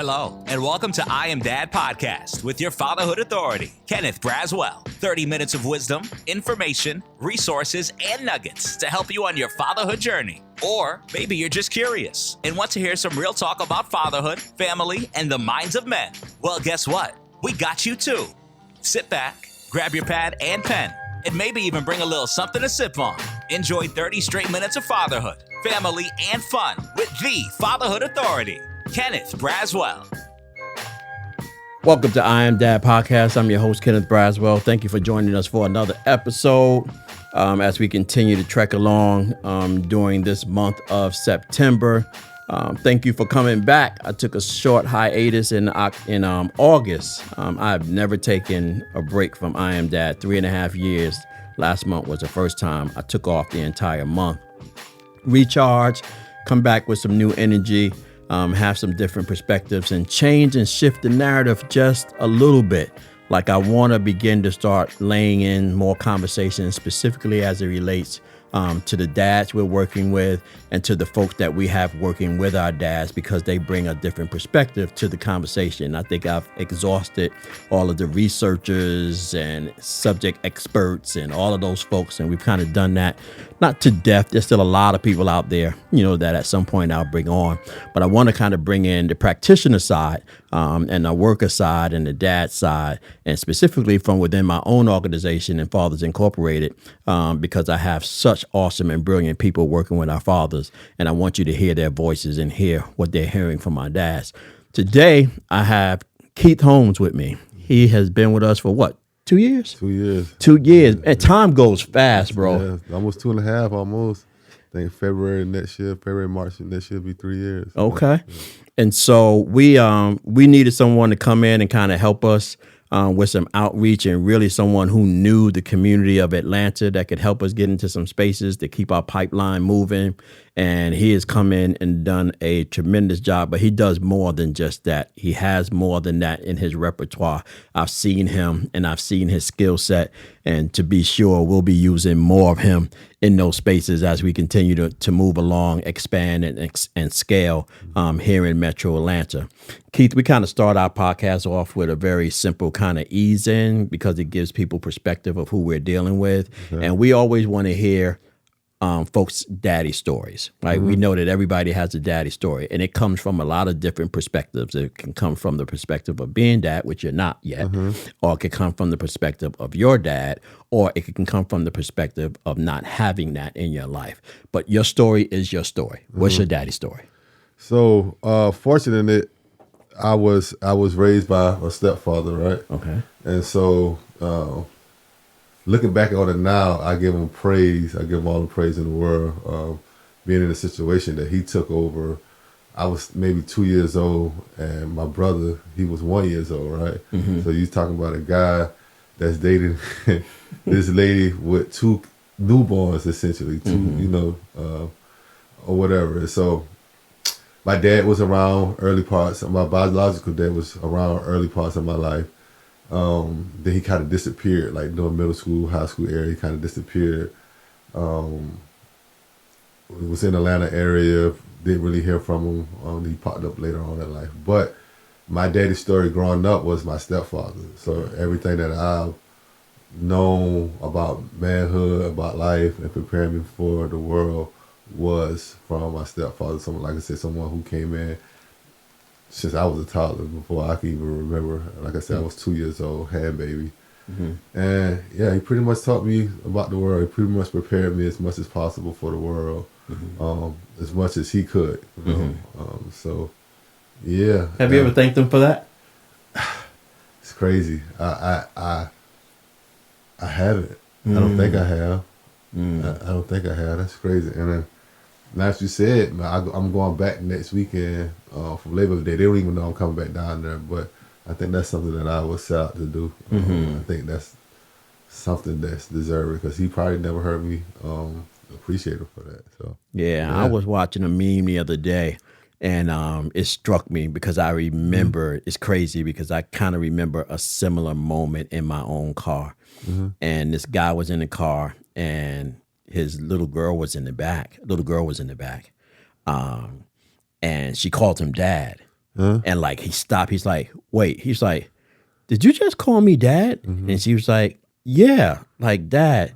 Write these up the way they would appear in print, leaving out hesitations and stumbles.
Hello, and welcome to I Am Dad Podcast with your fatherhood authority, Kenneth Braswell. 30 minutes of wisdom, information, resources, and nuggets to help you on your fatherhood journey. Or maybe you're just curious and want to hear some real talk about fatherhood, family, and the minds of men. Well, guess what? We got you too. Sit back, grab your pad and pen, and maybe even bring a little something to sip on. Enjoy 30 straight minutes of fatherhood, family, and fun with the Fatherhood Authority, Kenneth Braswell. Welcome to I Am Dad Podcast. I'm your host, Kenneth Braswell. Thank you for joining us for another episode as we continue to trek along during this month of September. Thank you for coming back. I took a short hiatus in August. I've never taken a break from I Am Dad. 3.5 years. Last month was the first time I took off the entire month. Recharge, come back with some new energy. Have some different perspectives and change and shift the narrative just a little bit. Like I want to begin to start laying in more conversations, specifically as it relates to the dads we're working with and to the folks that we have working with our dads, because they bring a different perspective to the conversation. I think I've exhausted all of the researchers and subject experts and all of those folks, and we've kind of done that, not to death. There's still a lot of people out there, that at some point I'll bring on, but I want to kind of bring in the practitioner side and the worker side and the dad side, and specifically from within my own organization and Fathers Incorporated, because I have such awesome and brilliant people working with our fathers, and I want you to hear their voices and hear what they're hearing from our dads. Today, I have Keith Holmes with me. He has been with us for what, 2 years? 2 years. 2 years. And time goes fast, bro. Yeah, almost 2.5, almost. I think February, March next year will be 3 years. Okay. Yeah. And so we needed someone to come in and kind of help us with some outreach, and really someone who knew the community of Atlanta that could help us get into some spaces to keep our pipeline moving. And he has come in and done a tremendous job, but he does more than just that. He has more than that in his repertoire. I've seen him and I've seen his skill set, and to be sure, we'll be using more of him in those spaces as we continue to move along, expand and scale here in Metro Atlanta. Keith, we kind of start our podcast off with a very simple kind of ease in, because it gives people perspective of who we're dealing with. Okay. And we always want to hear folks' daddy stories, right? Mm-hmm. We know that everybody has a daddy story, and it comes from a lot of different perspectives. It can come from the perspective of being dad, which you're not yet, or it can come from the perspective of your dad, or it can come from the perspective of not having that in your life. But your story is your story. What's your daddy story? So, fortunately, I was raised by a stepfather, right? Okay. And so, looking back on it now, I give him praise. I give him all the praise in the world. Being in a situation that he took over, I was maybe 2 years old, and my brother, he was 1 year old, right? Mm-hmm. So you're talking about a guy that's dating this lady with two newborns, essentially, or whatever. So my dad was around early parts. My biological dad was around early parts of my life. Then he kind of disappeared, like during middle school, high school area. He kind of disappeared. Was in the Atlanta area. Didn't really hear from him. He popped up later on in life. But my daddy's story growing up was my stepfather. So everything that I've known about manhood, about life, and preparing me for the world was from my stepfather. Someone, like I said, someone who came in since I was a toddler, before I can even remember. Like I said, I was 2 years old, had baby. Mm-hmm. And yeah, he pretty much taught me about the world. He pretty much prepared me as much as possible for the world, as much as he could. So yeah. Have you ever thanked him for that? It's crazy. I haven't. I don't think I have. I don't think I have. That's crazy. And then, as you said, man, I'm going back next weekend for Labor Day. They don't even know I'm coming back down there, but I think that's something that I was set out to do. I think that's something that's deserved, because he probably never heard me appreciate him for that. So yeah, I was watching a meme the other day, and it struck me because I remember, it's crazy because I kind of remember a similar moment in my own car. And this guy was in the car, and his little girl was in the back. And she called him dad. And like he stopped. He's like, wait. He's like, did you just call me dad? And she was like, yeah, like dad.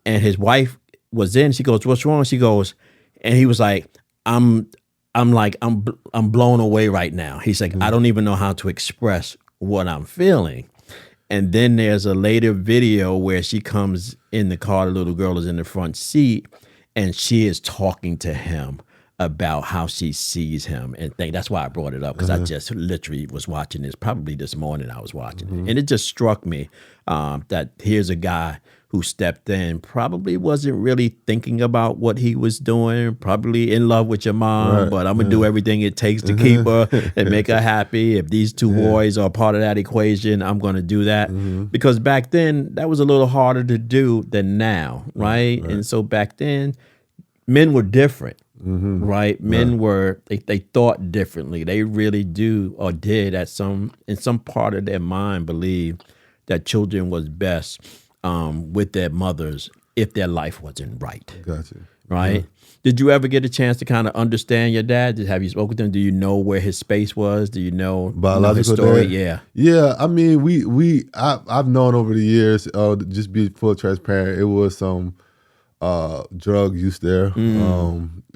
And his wife was in. She goes, what's wrong? She goes, and he was like, I'm blown away right now. He's like, I don't even know how to express what I'm feeling. And then there's a later video where she comes in the car, the little girl is in the front seat, and she is talking to him about how she sees him and think. That's why I brought it up, because I just literally was watching this, probably this morning I was watching it. And it just struck me that here's a guy who stepped in, probably wasn't really thinking about what he was doing, probably in love with your mom, but I'm going to do everything it takes to keep her and make her happy. If these two boys are part of that equation, I'm going to do that. Because back then, that was a little harder to do than now, right? And so back then, men were different. Right, men were they thought differently. They really do or did in some part of their mind believe that children was best with their mothers if their life wasn't right. Gotcha. Right? Did you ever get a chance to kind of understand your dad? Have you spoken to him? Do you know where his space was? Do you know biological his story? dad? Yeah. I mean, I've known over the years. Just be full transparent. It was some drug use there.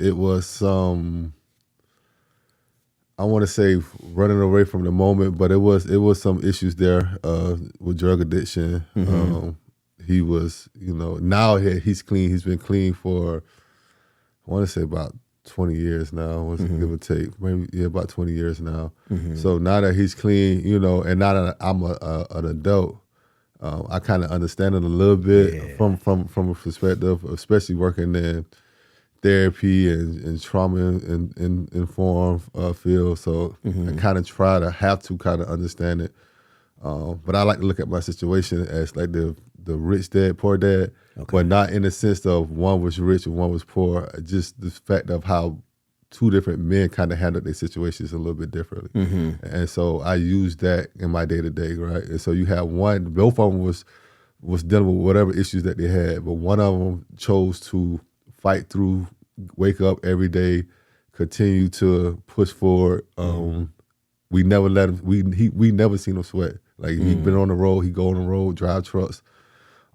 It was some, I want to say running away from the moment, but it was some issues there with drug addiction. He was, now he's clean. He's been clean for, I want to say about 20 years now, give or take, maybe about 20 years now. So now that he's clean, and now that I'm an adult, I kind of understand it a little bit from a perspective, especially working in therapy and trauma informed field. So I kind of have to kind of understand it. But I like to look at my situation as like the rich dad, poor dad, but not in the sense of one was rich and one was poor. Just the fact of how two different men kind of handled their situations a little bit differently. And so I use that in my day-to-day, right? And so you have both of them was dealing with whatever issues that they had, but one of them chose to fight through, wake up every day, continue to push forward. We never let him, we never seen him sweat. Like he'd been on the road, he'd go on the road, drive trucks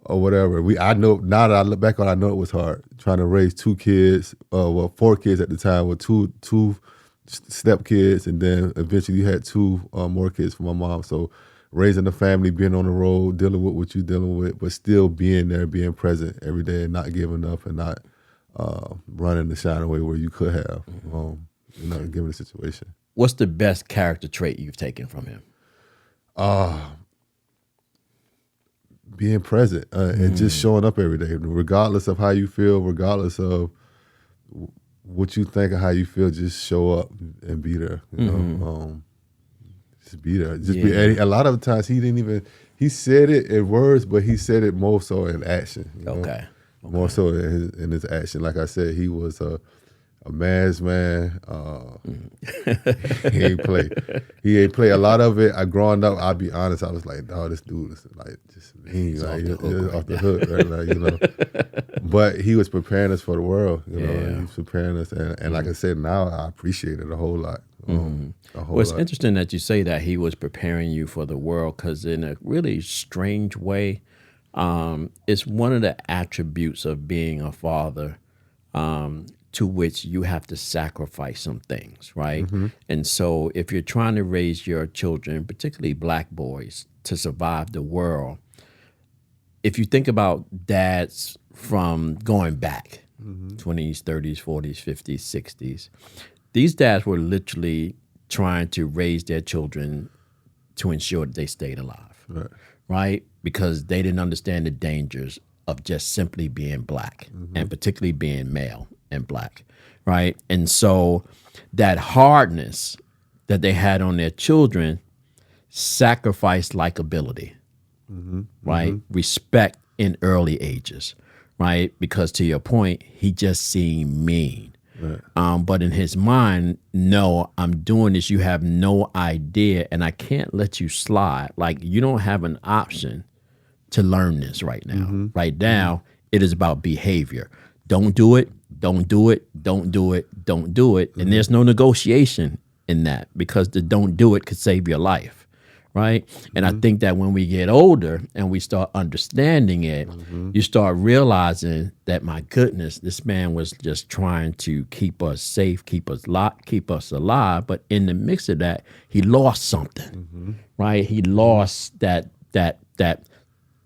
or whatever. I know, now that I look back on it, I know it was hard trying to raise 2 kids, 4 kids at the time with two step kids, and then eventually you had 2 more kids for my mom. So raising the family, being on the road, dealing with what you're dealing with, but still being there, being present every day, and not giving up and not running the shine away where you could have, given the situation. What's the best character trait you've taken from him? Being present and just showing up every day, regardless of how you feel, regardless of what you think or how you feel. Just show up and be there. Just be there. Just be. And a lot of times he said it in words, but he said it more so in action. Okay. More so in his action. Like I said, he was a man's man. He ain't play. He ain't play. A lot of it, growing up, I'll be honest, I was like, oh, this dude is like just mean. Like, off the hook. Right? But he was preparing us for the world. He was preparing us. And like I said, now I appreciate it a whole lot. Well, it's interesting that you say that he was preparing you for the world, because in a really strange way, it's one of the attributes of being a father, to which you have to sacrifice some things, right? And so if you're trying to raise your children, particularly black boys, to survive the world, if you think about dads from going back, 20s, 30s, 40s, 50s, 60s, these dads were literally trying to raise their children to ensure that they stayed alive, right? Because they didn't understand the dangers of just simply being black, and particularly being male and black, right? And so that hardness that they had on their children sacrificed likability, right? Respect in early ages, right? Because to your point, he just seemed mean. But in his mind, no, I'm doing this. You have no idea, and I can't let you slide. Like, you don't have an option to learn this right now. Right now, it is about behavior. Don't do it. Don't do it. Don't do it. Don't do it. And there's no negotiation in that, because the don't do it could save your life, right? And I think that when we get older and we start understanding it, you start realizing that, my goodness, this man was just trying to keep us safe, keep us alive. But in the mix of that, he lost something, right? He lost that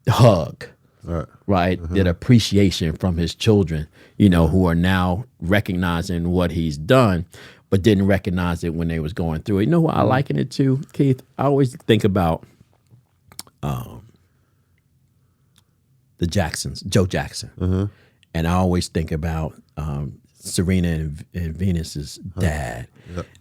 hug, right? That appreciation from his children, who are now recognizing what he's done, but didn't recognize it when they was going through it. You know who I liken it to, Keith? I always think about the Jacksons, Joe Jackson. And I always think about Serena and Venus's dad.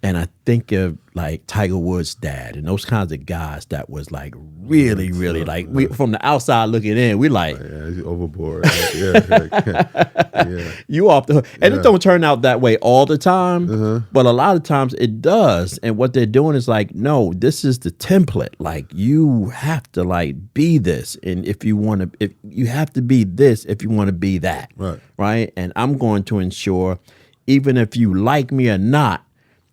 And I think of like Tiger Woods' dad and those kinds of guys that was like really, really like, we from the outside looking in, we like, he's overboard. Yeah. You off the hook. And it don't turn out that way all the time, but a lot of times it does. And what they're doing is like, no, this is the template. Like, you have to like be this. And if you have to be this, if you want to be that. Right. And I'm going to ensure, even if you like me or not,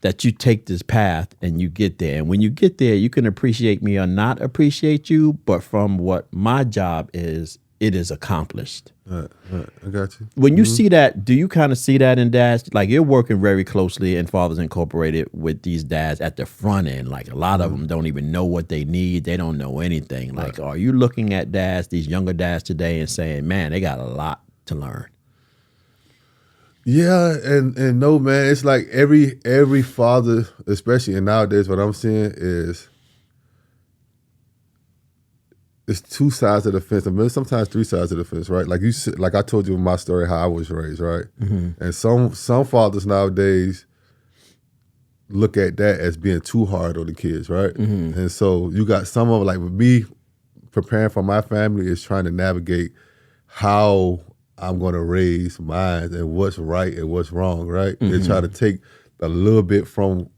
that you take this path and you get there. And when you get there, you can appreciate me or not appreciate you. But from what my job is, it is accomplished. I got you. When you see that, do you kind of see that in dads? Like, you're working very closely in Fathers Incorporated with these dads at the front end. Like, a lot of them don't even know what they need. They don't know anything. Like, are you looking at dads, these younger dads today, and saying, man, they got a lot to learn? Yeah, and no, man, it's like every father, especially in nowadays, what I'm seeing is it's two sides of the fence. I mean, sometimes three sides of the fence, right? Like I told you in my story how I was raised, right? And some fathers nowadays look at that as being too hard on the kids, right? And so you got some of, like, with me preparing for my family is trying to navigate how I'm going to raise mine and what's right and what's wrong, right? And try to take a little bit from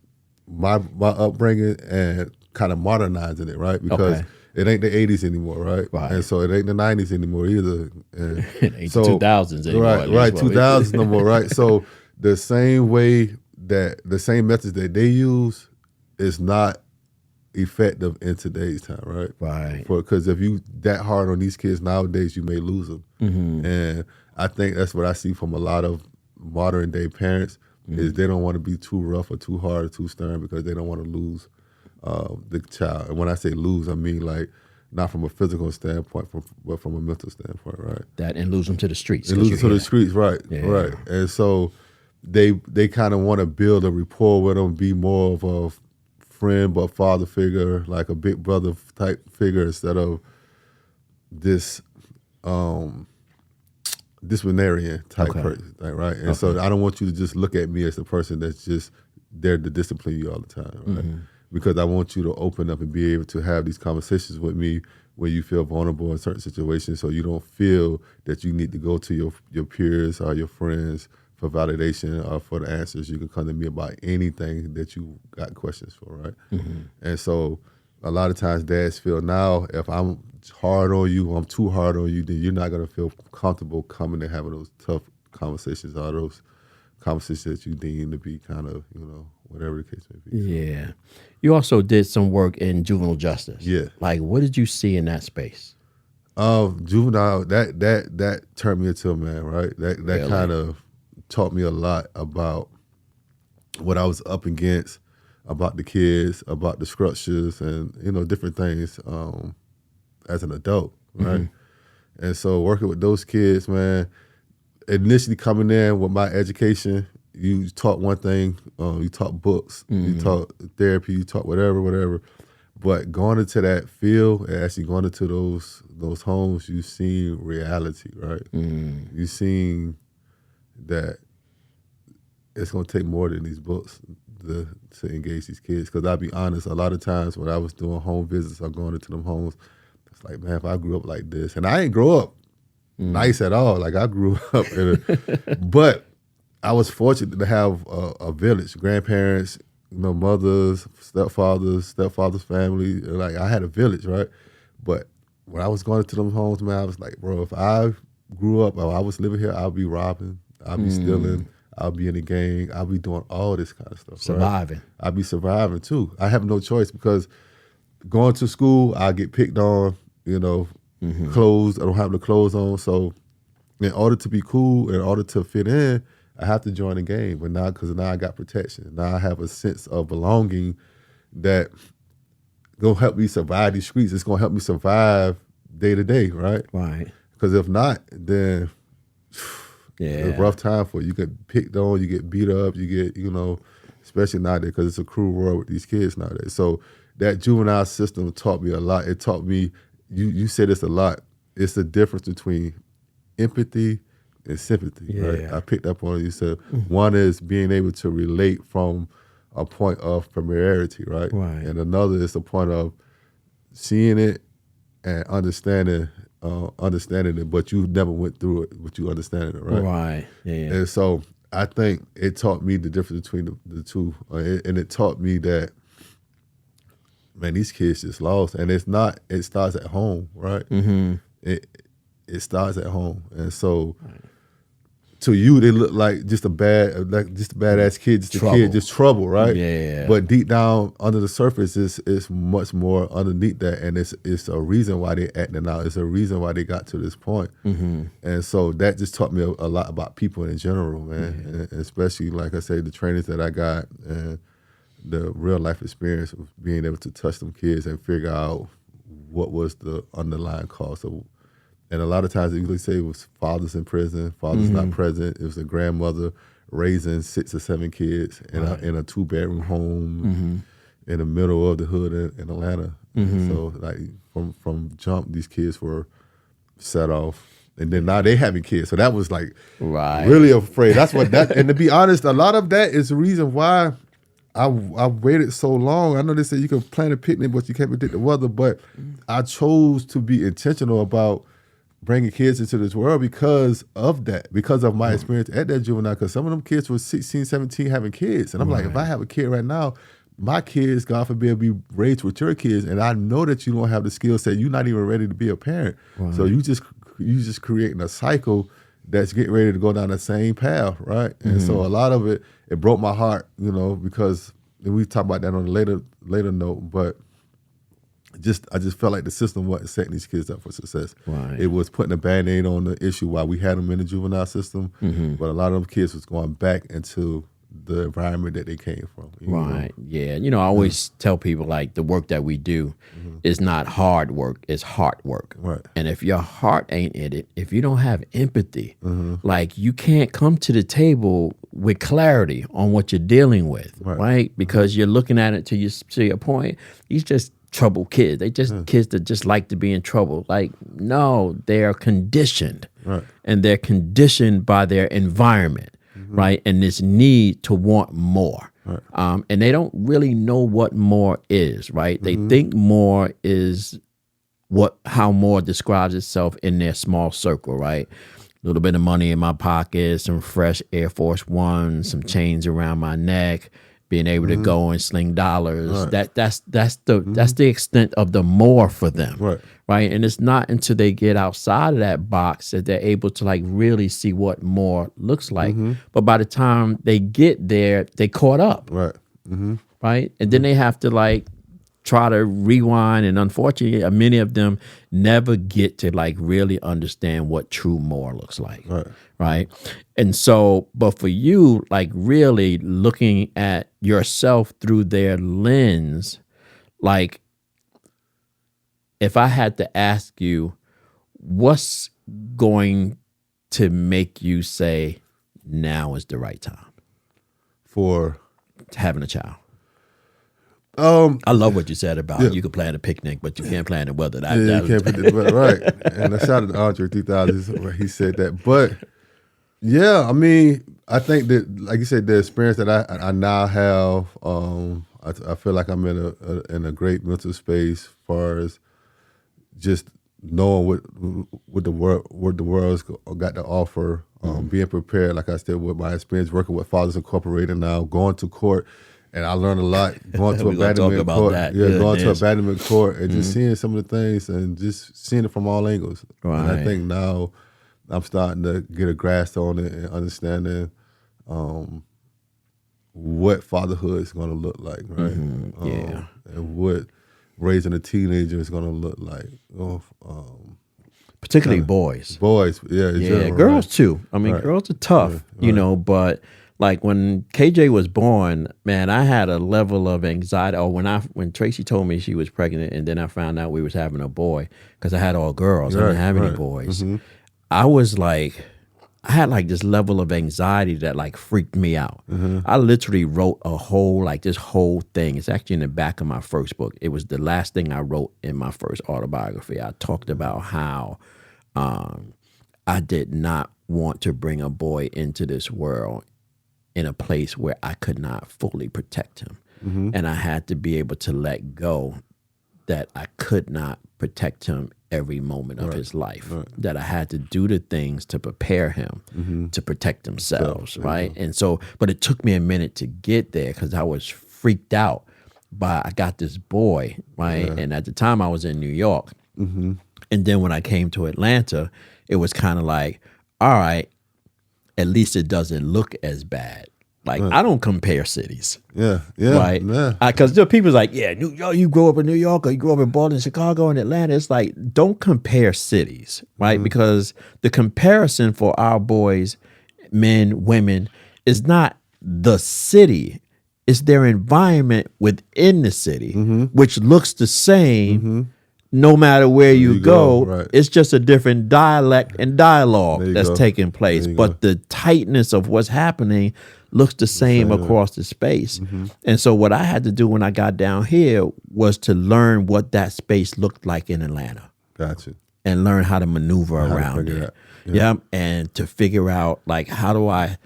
my upbringing and kind of modernizing it, right? Because it ain't the 80s anymore, right? Right. And so it ain't the 90s anymore either. And it ain't the 2000s anymore. Right, 2000s no more, right? So the same methods that they use is not effective in today's time, right? Right. Because if you that hard on these kids nowadays, you may lose them. And I think that's what I see from a lot of modern day parents is they don't want to be too rough or too hard or too stern because they don't want to lose the child. And when I say lose, I mean like not from a physical standpoint, but from a mental standpoint, right? That and lose them to the streets. And lose them to the streets, right? Yeah. Right. And so they kind of want to build a rapport with them, be more of a friend but father figure, like a big brother type figure, instead of this disciplinarian type person, right? And so I don't want you to just look at me as the person that's just there to discipline you all the time, right? Because I want you to open up and be able to have these conversations with me when you feel vulnerable in certain situations, so you don't feel that you need to go to your peers or your friends for validation or for the answers. You can come to me about anything that you got questions for, right? And so a lot of times dads feel now if I'm hard on you, I'm too hard on you, then you're not going to feel comfortable coming and having those tough conversations or those conversations that you deem to be kind of, whatever the case may be. Yeah. You also did some work in juvenile justice. Yeah. Like, what did you see in that space? Juvenile, that turned me into a man, right? That really? Kind of taught me a lot about what I was up against, about the kids, about the structures, and different things as an adult, right? And so working with those kids, man, initially coming in with my education, you taught one thing, you taught books, you taught therapy, you taught whatever, but going into that field and actually going into those homes, you seen reality, right? You seen that it's going to take more than these books to engage these kids. Because I'll be honest, a lot of times when I was doing home visits or going into them homes, it's like, man, if I grew up like this, and I ain't grow up nice at all. Like I grew up but I was fortunate to have a village, grandparents, mothers, stepfather's family. Like I had a village, right? But when I was going into them homes, man, I was like, bro, if I grew up or I was living here, I'll be robbing, I'll be stealing, I'll be in the gang. I'll be doing all this kind of stuff. Surviving. Right? I'll be surviving too. I have no choice because going to school, I get picked on, clothes. I don't have the clothes on. So in order to be cool, in order to fit in, I have to join the game. But because now I got protection. Now I have a sense of belonging that gonna help me survive these streets. It's gonna help me survive day to day, right? Right. Because if not, then it's a rough time for you. You get picked on, you get beat up, you get, especially nowadays because it's a cruel world with these kids nowadays. So that juvenile system taught me a lot. It taught me, you say this a lot, it's the difference between empathy and sympathy, right? I picked up on it. You said one is being able to relate from a point of familiarity, right? And another is a point of seeing it and understanding it, but you never went through it, but you understand it, right? Right. Yeah. And so I think it taught me the difference between the two, and it taught me that, man, these kids just lost, and it's not. It starts at home, right? Mm-hmm. It starts at home, and so. To you, they look like just a badass kid, just trouble. A kid, just trouble, right? Yeah. But deep down under the surface, is much more underneath that, and it's a reason why they're acting out. It's a reason why they got to this point, and so that just taught me a lot about people in general, man. And especially, like I say, the trainings that I got and the real life experience of being able to touch them kids and figure out what was the underlying cause of. And a lot of times, they usually say it was fathers in prison, fathers not present. It was a grandmother raising 6 or 7 kids in a 2-bedroom home in the middle of the hood in Atlanta. So, like from jump, these kids were set off, and then now they having kids. So that was like really afraid. That's what that. And to be honest, a lot of that is the reason why I waited so long. I know they say you can plan a picnic, but you can't predict the weather. But I chose to be intentional about bringing kids into this world because of that, because of my experience at that juvenile, because some of them kids were 16, 17 having kids. And I'm like, if I have a kid right now, my kids, God forbid, be raised with your kids, and I know that you don't have the skill set. You're not even ready to be a parent. So you just creating a cycle that's getting ready to go down the same path, right? And so a lot of it broke my heart, because we talk about that on a later note, but I just felt like the system wasn't setting these kids up for success. It was putting a Band-Aid on the issue while we had them in the juvenile system, but a lot of them kids was going back into the environment that they came from. Yeah. I always tell people, like, the work that we do is not hard work, it's heart work. And if your heart ain't in it, if you don't have empathy, like, you can't come to the table with clarity on what you're dealing with, right? Because you're looking at it to your point, he's just troubled kids. They just kids that just like to be in trouble. Like, no, they are conditioned, and they're conditioned by their environment, right? And this need to want more, and they don't really know what more is, right? They think more is how more describes itself in their small circle, right? A little bit of money in my pocket, some fresh Air Force Ones, some chains around my neck, being able to go and sling dollars. That's the extent of the more for them, right? And it's not until they get outside of that box that they're able to, like, really see what more looks like. But by the time they get there, they caught up, right? And then they have to, like, try to rewind, and unfortunately, many of them never get to, like, really understand what true more looks like, right? And so, but for you, like, really looking at yourself through their lens, like, if I had to ask you, what's going to make you say now is the right time for having a child? I love what you said about you can plan a picnic, but you can't plan the weather. You can't predict the weather, right? And I shout out to Andre 3000 where he said that. But yeah, I mean, I think that, like you said, the experience that I now have, I feel like I'm in a great mental space as far as just knowing what the world's got to offer, being prepared. Like I said, with my experience working with Fathers Incorporated now, going to court. And I learned a lot going to abandonment court. Going to abandonment court and just seeing some of the things and just seeing it from all angles. And I think now I'm starting to get a grasp on it and understanding what fatherhood is going to look like, right? Yeah. And what raising a teenager is going to look like. Particularly boys. Boys, yeah. Yeah, general, girls right? too. I mean, Right. girls are tough, you know, but like when KJ was born, man, I had a level of anxiety. Or when Tracy told me she was pregnant and then I found out we was having a boy, because I had all girls. I didn't have any boys. I was like, I had like this level of anxiety that like freaked me out. I literally wrote this whole thing. It's actually in the back of my first book. It was the last thing I wrote in my first autobiography. I talked about how I did not want to bring a boy into this world in a place where I could not fully protect him. And I had to be able to let go that I could not protect him every moment of his life, that I had to do the things to prepare him to protect themselves, right? And so, but it took me a minute to get there because I was freaked out by, I got this boy, right? And at the time I was in New York. And then when I came to Atlanta, it was kind of like, all right, at least it doesn't look as bad. Like, I don't compare cities. Yeah. Right? Because there are people like, yeah, New York, you grow up in New York or you grow up in Boston, Chicago, and Atlanta. It's like, don't compare cities, right? Because the comparison for our boys, men, women, is not the city. It's their environment within the city, which looks the same no matter where you go. Right. It's just a different dialect and dialogue that's go. taking place. But the tightness of what's happening looks the same across the space. And so what I had to do when I got down here was to learn what that space looked like in Atlanta. Gotcha. And learn how to maneuver around figure it. it out. And to figure out, like, how do I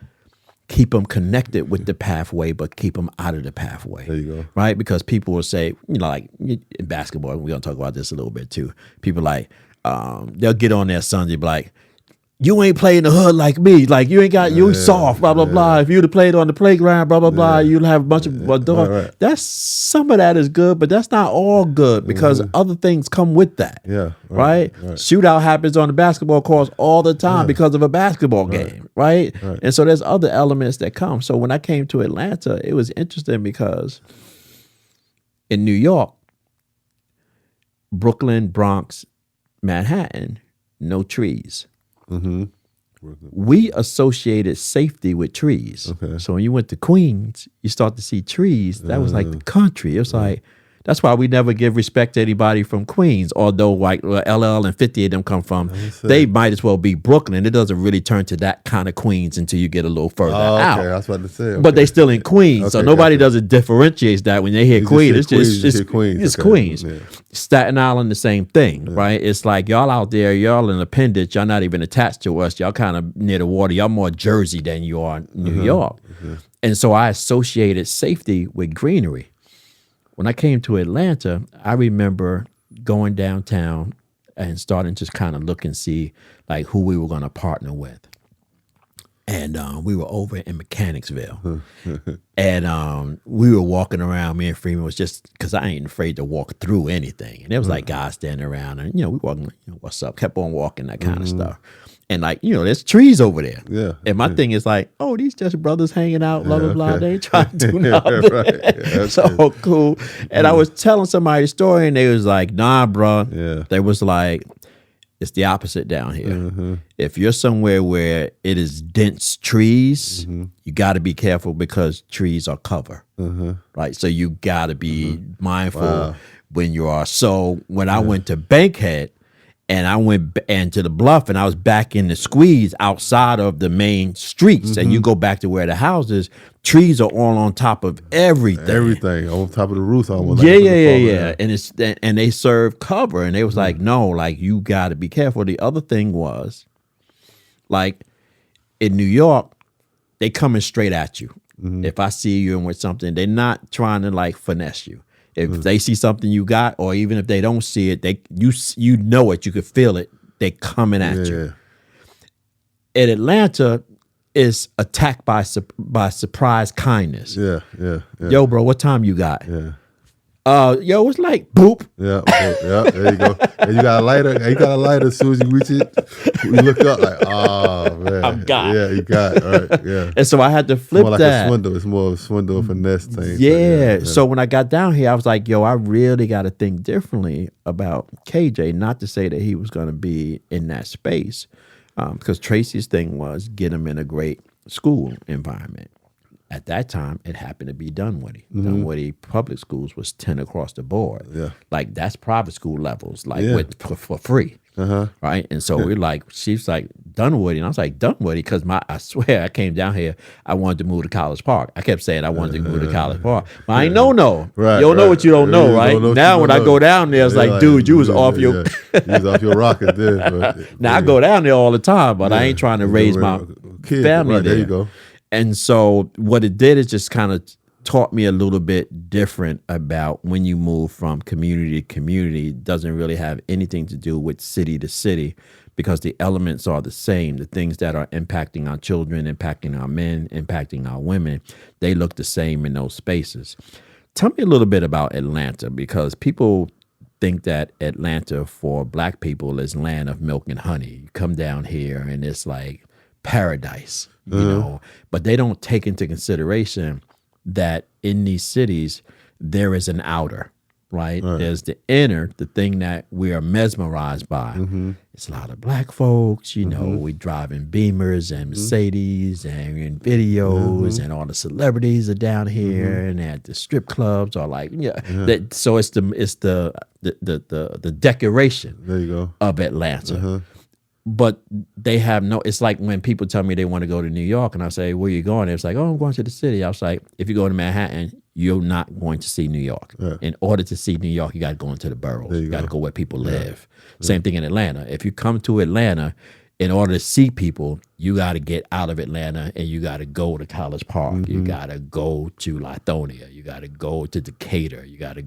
keep them connected with the pathway, but keep them out of the pathway. There you go. Right? Because people will say, you know, like in basketball, we're going to talk about this a little bit too. People like, they'll get on their sons and be like, you ain't playing the hood like me. Like, you ain't got, you soft, blah, blah, blah. If you'd have played on the playground, blah, blah, blah, you'll have a bunch of dogs. That's, some of that is good, but that's not all good because other things come with that. Yeah. Right? Shootout happens on the basketball courts all the time because of a basketball game. Right? And so there's other elements that come. So when I came to Atlanta, it was interesting because in New York, Brooklyn, Bronx, Manhattan, no trees. We associated safety with trees. So when you went to Queens, you start to see trees. That was like the country. It was like, that's why we never give respect to anybody from Queens, although like LL and 50 of them come from, they might as well be Brooklyn. It doesn't really turn to that kind of Queens until you get a little further out. I was about to say. But they still in Queens. So nobody doesn't differentiate that when they hear Queens. It's just Queens. It's Queens. Yeah. Staten Island, the same thing, right? It's like y'all out there, y'all an appendage. Y'all not even attached to us. Y'all kind of near the water. Y'all more Jersey than you are New York. And so I associated safety with greenery. When I came to Atlanta, I remember going downtown and starting to kind of look and see like who we were going to partner with. And we were over in Mechanicsville. And we were walking around. Me and Freeman was just, because I ain't afraid to walk through anything. And there was like guys standing around and, you know, we walking, you know, what's up? Kept on walking, that kind of stuff. And like, you know, there's trees over there. Yeah. And my thing is like, oh, these just brothers hanging out, blah, blah, blah. They ain't trying to do nothing. So cool. And I was telling somebody a story and they was like, nah, bro. They was like, it's the opposite down here. If you're somewhere where it is dense trees, you got to be careful because trees are cover. Right? So you got to be mindful when you are. So when I went to Bankhead, and I went into the Bluff and I was back in the squeeze outside of the main streets. And you go back to where the houses, trees are all on top of everything. Everything on top of the roof. Yeah. And they serve cover. And they was like, no, like you got to be careful. The other thing was, like in New York, they coming straight at you. If I see you and with something, they're not trying to like finesse you. If they see something you got, or even if they don't see it, you know it, you can feel it. They coming at you. In Atlanta, it's attacked by surprise kindness. Yeah. Yo, bro, what time you got? Yo, it's like boop. Yeah, there you go. And you got a lighter. And you got a lighter. As soon as you reach it, you look up like, oh man, I'm got. Yeah, you got it. Right. Yeah. And so I had to flip More like that. a swindle. It's more of a swindle finesse thing. Yeah. So when I got down here, I was like, yo, I really got to think differently about KJ. Not to say that he was going to be in that space, because Tracy's thing was get him in a great school environment. At that time, it happened to be Dunwoody. Dunwoody public schools was 10 across the board. Yeah. Like that's private school levels, like for free. Right. And so we're like, she's like, Dunwoody. And I was like, Dunwoody, because I swear I came down here, I wanted to move to College Park. I kept saying I wanted to move to College Park. But I ain't know. Right, you don't know what you don't know, right? Don't know now when I go down there, it's like, dude, you was off your you was off your rocket there. Now I go down there all the time, but I ain't trying to raise my kid. family Right, there. there you go. And so what it did is just kind of taught me a little bit different about when you move from community to community. It doesn't really have anything to do with city to city because the elements are the same. The things that are impacting our children, impacting our men, impacting our women, they look the same in those spaces. Tell me a little bit about Atlanta, because people think that Atlanta for Black people is land of milk and honey. You come down here and it's like paradise, you know, but they don't take into consideration that in these cities there is an outer, right? There's the inner, the thing that we are mesmerized by. It's a lot of Black folks, you know, we drive in Beamers and Mercedes and in videos, and all the celebrities are down here, and at the strip clubs are like, so it's the decoration There you go. of Atlanta. But they have no, it's like when people tell me they want to go to New York and I say, where you going? It's like, oh, I'm going to the city. I was like, if you go to Manhattan, you're not going to see New York. In order to see New York, you got to go into the boroughs. You got to go where people live. Same thing in Atlanta. If you come to Atlanta, in order to see people, you got to get out of Atlanta and you got to go to College Park. You got to go to Lithonia. You got to go to Decatur. You got to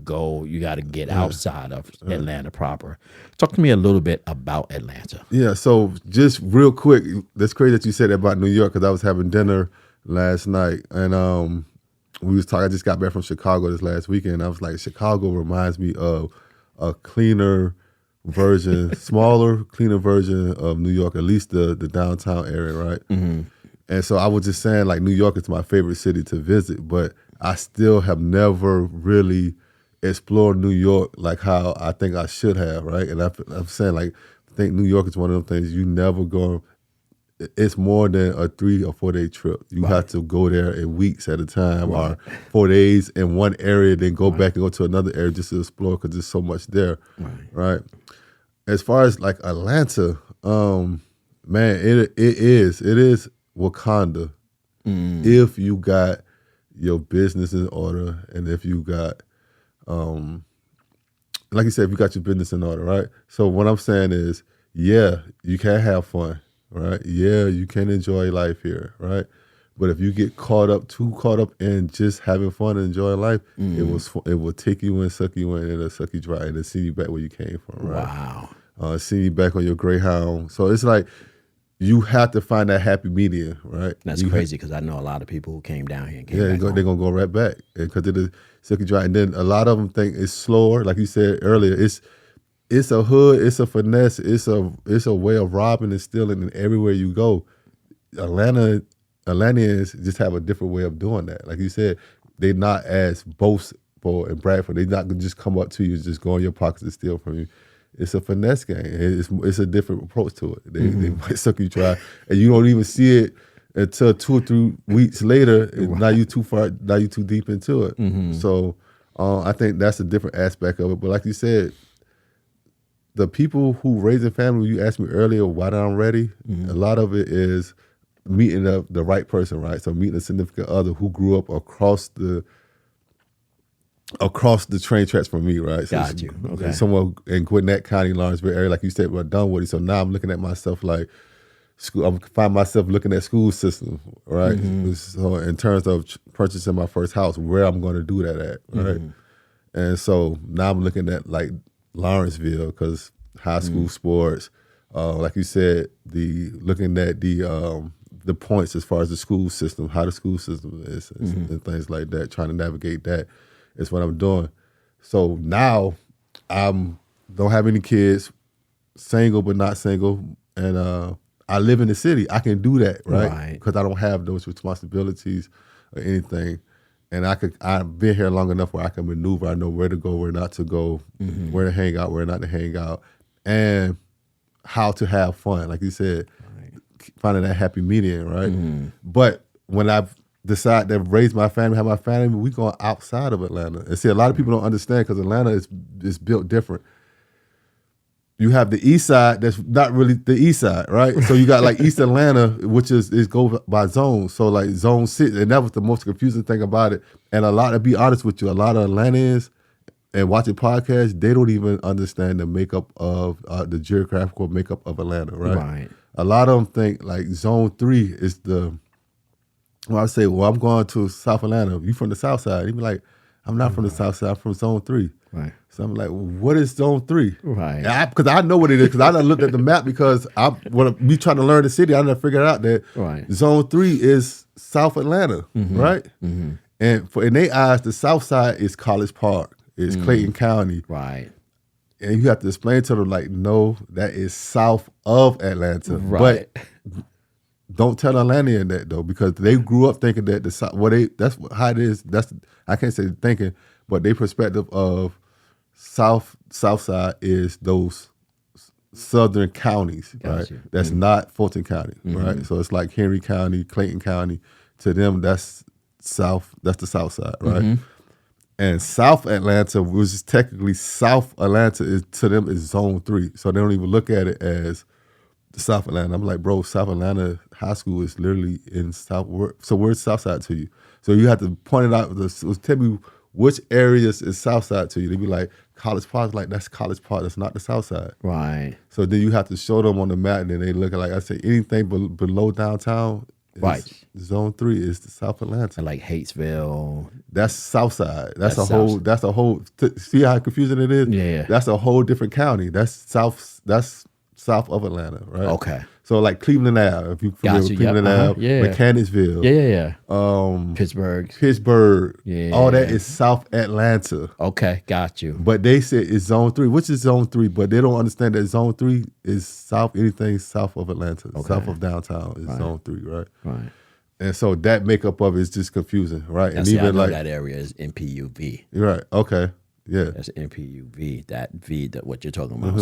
get outside of Atlanta proper. Talk to me a little bit about Atlanta. Yeah, so just real quick, that's crazy that you said that about New York, because I was having dinner last night and we was talking. I just got back from Chicago this last weekend. I was like, Chicago reminds me of a cleaner version, smaller, cleaner version of New York, at least the downtown area, right? And so I was just saying, like, New York is my favorite city to visit, but I still have never really explored New York like how I think I should have, right? And I'm saying, like, I think New York is one of those things you never go. It's more than a 3 or 4 day trip. You have to go there in weeks at a time, or 4 days in one area, then go back and go to another area just to explore, because there's so much there, right? As far as like Atlanta, man, it is Wakanda if you got your business in order, and if you got, like you said, if you got your business in order, right? So what I'm saying is, yeah, you can have fun, right? Yeah, you can enjoy life here, right? But if you get too caught up in just having fun and enjoying life, it will take you and suck you in, and it'll suck you dry, and it'll send you back where you came from, right? Wow. Send you back on your Greyhound. So it's like you have to find that happy medium, right? That's crazy, because I know a lot of people who came down here and came back they're going to go right back because it'll suck you dry. And then a lot of them think it's slower. Like you said earlier, it's a hood, it's a finesse, it's a way of robbing and stealing, and everywhere you go. Atlanteans just have a different way of doing that. Like you said, they're not as boastful and bragful. They're not going to just come up to you and just go in your pockets and steal from you. It's a finesse game. It's a different approach to it. They might suck you dry, and you don't even see it until 2 or 3 weeks later. And now you too deep into it. So I think that's a different aspect of it. But like you said, the people who raise a family, you asked me earlier why I'm ready, a lot of it is meeting the right person, right? So meeting a significant other who grew up across the train tracks from me, right? So Got you. Okay. Somewhere in Gwinnett County, Lawrenceburg area, like you said, we're done with it. So now I'm looking at myself like school. I find myself looking at school system, right? So in terms of purchasing my first house, where I'm going to do that at, right? And so now I'm looking at like Lawrenceville, because high school sports, like you said, looking at the points as far as the school system, how the school system is, and things like that, trying to navigate that is what I'm doing. So now don't have any kids, single but not single, and I live in the city. I can do that, right? Because I don't have those responsibilities or anything. And I've been here long enough where I can maneuver. I know where to go, where not to go, where to hang out, where not to hang out, and how to have fun. Like you said, finding that happy medium, right? But when I've decided to raise my family, have my family, we going outside of Atlanta. And see, a lot of people don't understand because Atlanta is built different. You have the east side that's not really the east side, right? So you got like East Atlanta, which is go by zones. So like zone 6, and that was the most confusing thing about it. And to be honest with you, a lot of Atlanteans and watching podcasts, they don't even understand the makeup of the geographical makeup of Atlanta, right? A lot of them think like zone 3 is I say, well, I'm going to South Atlanta. You from the south side? He be like, I'm not from the south side, I'm from zone 3. Right. So I'm like, what is zone 3? Right. Because I know what it is, because I done looked at the map because when we trying to learn the city, I done figured out that zone 3 is South Atlanta, right? And in their eyes, the south side is College Park, it's Clayton County. Right. And you have to explain to them like, no, that is south of Atlanta. Right. But don't tell Atlantean that though, because they grew up thinking that that's how it is. I can't say thinking, but their perspective of south side is those southern counties, right? That's not Fulton County, right? So it's like Henry County, Clayton County. To them, that's south. That's the south side, right? And South Atlanta, which is technically South Atlanta, to them is zone 3. So they don't even look at it as South Atlanta. I'm like, bro, South Atlanta High School is literally in South. So where's South Side to you? So you have to point it out. Tell me which areas is South Side to you. They be like, College Park, like that's College Park. That's not the South Side. Right. So then you have to show them on the map, and then they look at, like I say, anything below downtown. Zone 3 is the South Atlanta. Like Hatesville. That's South Side. That's a whole. See how confusing it is? Yeah. That's a whole different county. That's south of Atlanta, right? Okay. So like Cleveland Ave, if you familiar with Cleveland Ave, Mechanicsville. Pittsburgh. Yeah. All that is South Atlanta. Okay, got you. But they said it's zone 3, which is zone 3, but they don't understand that zone 3 is anything south of Atlanta. South of downtown is zone 3, right? Right. And so that makekup of it is just confusing, right? And even like that area is MPUV. Right. Okay. Yeah, that's MPUV. That V, that what you're talking about,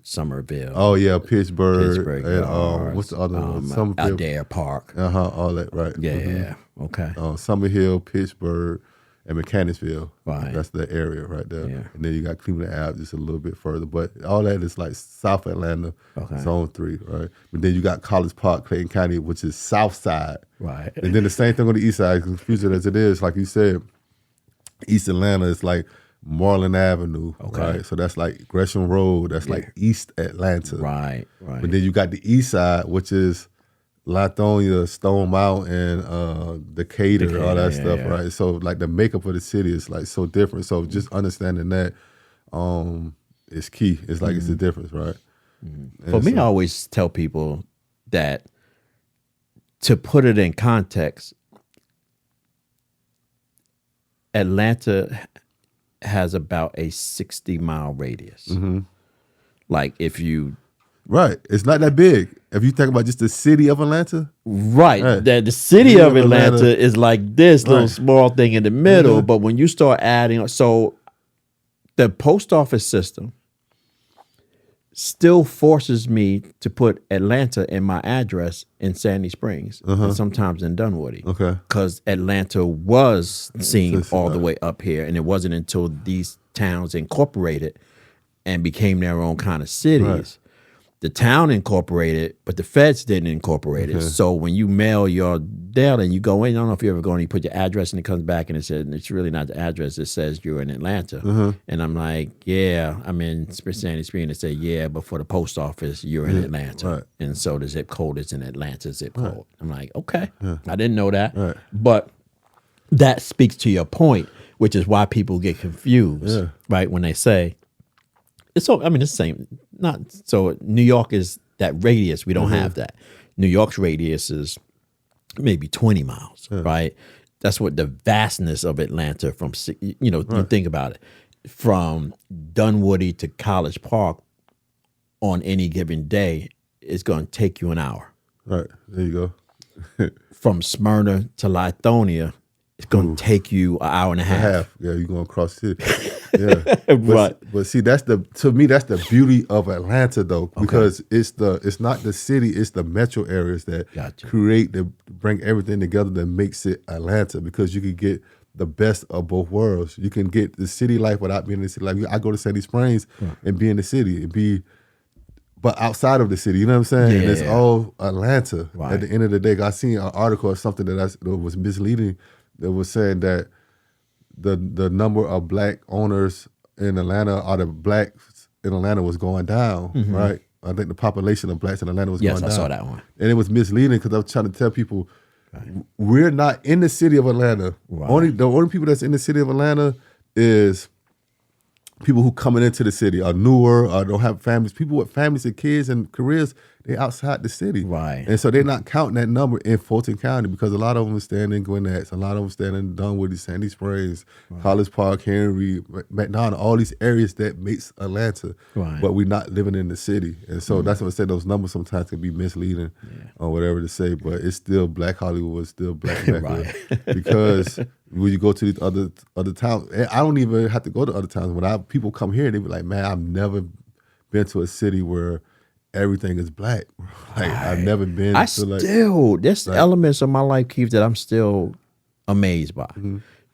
Somerville. Oh yeah, Pittsburgh and what's the other one? Somerville, Adair Park. All that, right? Yeah. Okay. Summer Hill, Pittsburgh, and Mechanicsville. Right. That's the area right there. Yeah. And then you got Cleveland Ave just a little bit further, but all that is like South Atlanta, zone 3, right? But then you got College Park, Clayton County, which is South Side. Right. And then the same thing on the east side, confusing as it is, like you said, East Atlanta is like Moreland Avenue, right? So that's like Gresham Road. That's like East Atlanta, right? But then you got the East Side, which is Lithonia, Stone Mountain, Decatur, all that stuff, right? So like the makeup of the city is like so different. So just understanding that is key. It's like it's the difference, right? For me, I always tell people that to put it in context, Atlanta has about a 60-mile radius. Like if you... Right. It's not that big. If you think about just the city of Atlanta. Right. The city of Atlanta is like this little small thing in the middle. But when you start adding... So the post office system still forces me to put Atlanta in my address in Sandy Springs and sometimes in Dunwoody. Okay. Because Atlanta was seen all the way up here, and it wasn't until these towns incorporated and became their own kind of cities. Right. The town incorporated, but the feds didn't incorporate it. So when you mail your mail and you go in, I don't know if you ever go and you put your address and it comes back and it says, and it's really not the address, it says you're in Atlanta. And I'm like, yeah, I'm in Sandy Springs. And they say, yeah, but for the post office, you're in Atlanta. Right. And so the zip code is an Atlanta zip code. I'm like, okay, I didn't know that. Right. But that speaks to your point, which is why people get confused, right? When they say, it's so, I mean, it's the same. Not so. New York is that radius. We don't have that. New York's radius is maybe 20 miles, right? That's what the vastness of Atlanta from. You think about it. from Dunwoody to College Park on any given day is going to take you an hour. Right. There you go. From Smyrna to Lithonia, it's going to take you an hour and a half. Yeah, you're going to cross the city. Yeah. Right. But see, to me, that's the beauty of Atlanta, though, because it's not the city, it's the metro areas that bring everything together that makes it Atlanta, because you can get the best of both worlds. You can get the city life without being in the city life. I go to Sandy Springs and be in the city but outside of the city, you know what I'm saying? Yeah, and it's all Atlanta. Right. At the end of the day, I seen an article or something that was misleading that was saying that the number of black owners in Atlanta, or the blacks in Atlanta, was going down, right? I think the population of blacks in Atlanta was going down. Yes, I saw that one. And it was misleading because I was trying to tell people, we're not in the city of Atlanta. Right. The only people that's in the city of Atlanta is people who coming into the city are newer or don't have families. People with families and kids and careers, they outside the city. Right. And so they're not counting that number in Fulton County, because a lot of them are staying in Gwinnett, a lot of them staying in Dunwoody, Sandy Springs, College Park, Henry, McDonough, all these areas that makes Atlanta. Right. But we're not living in the city. And so that's what I said, those numbers sometimes can be misleading or whatever to say, but it's still Black Hollywood, it's still Black America. Because when you go to these other towns, I don't even have to go to other towns. When people come here, they be like, man, I've never been to a city where everything is black. Like, I've never been there's elements of my life, Keith, that I'm still amazed by.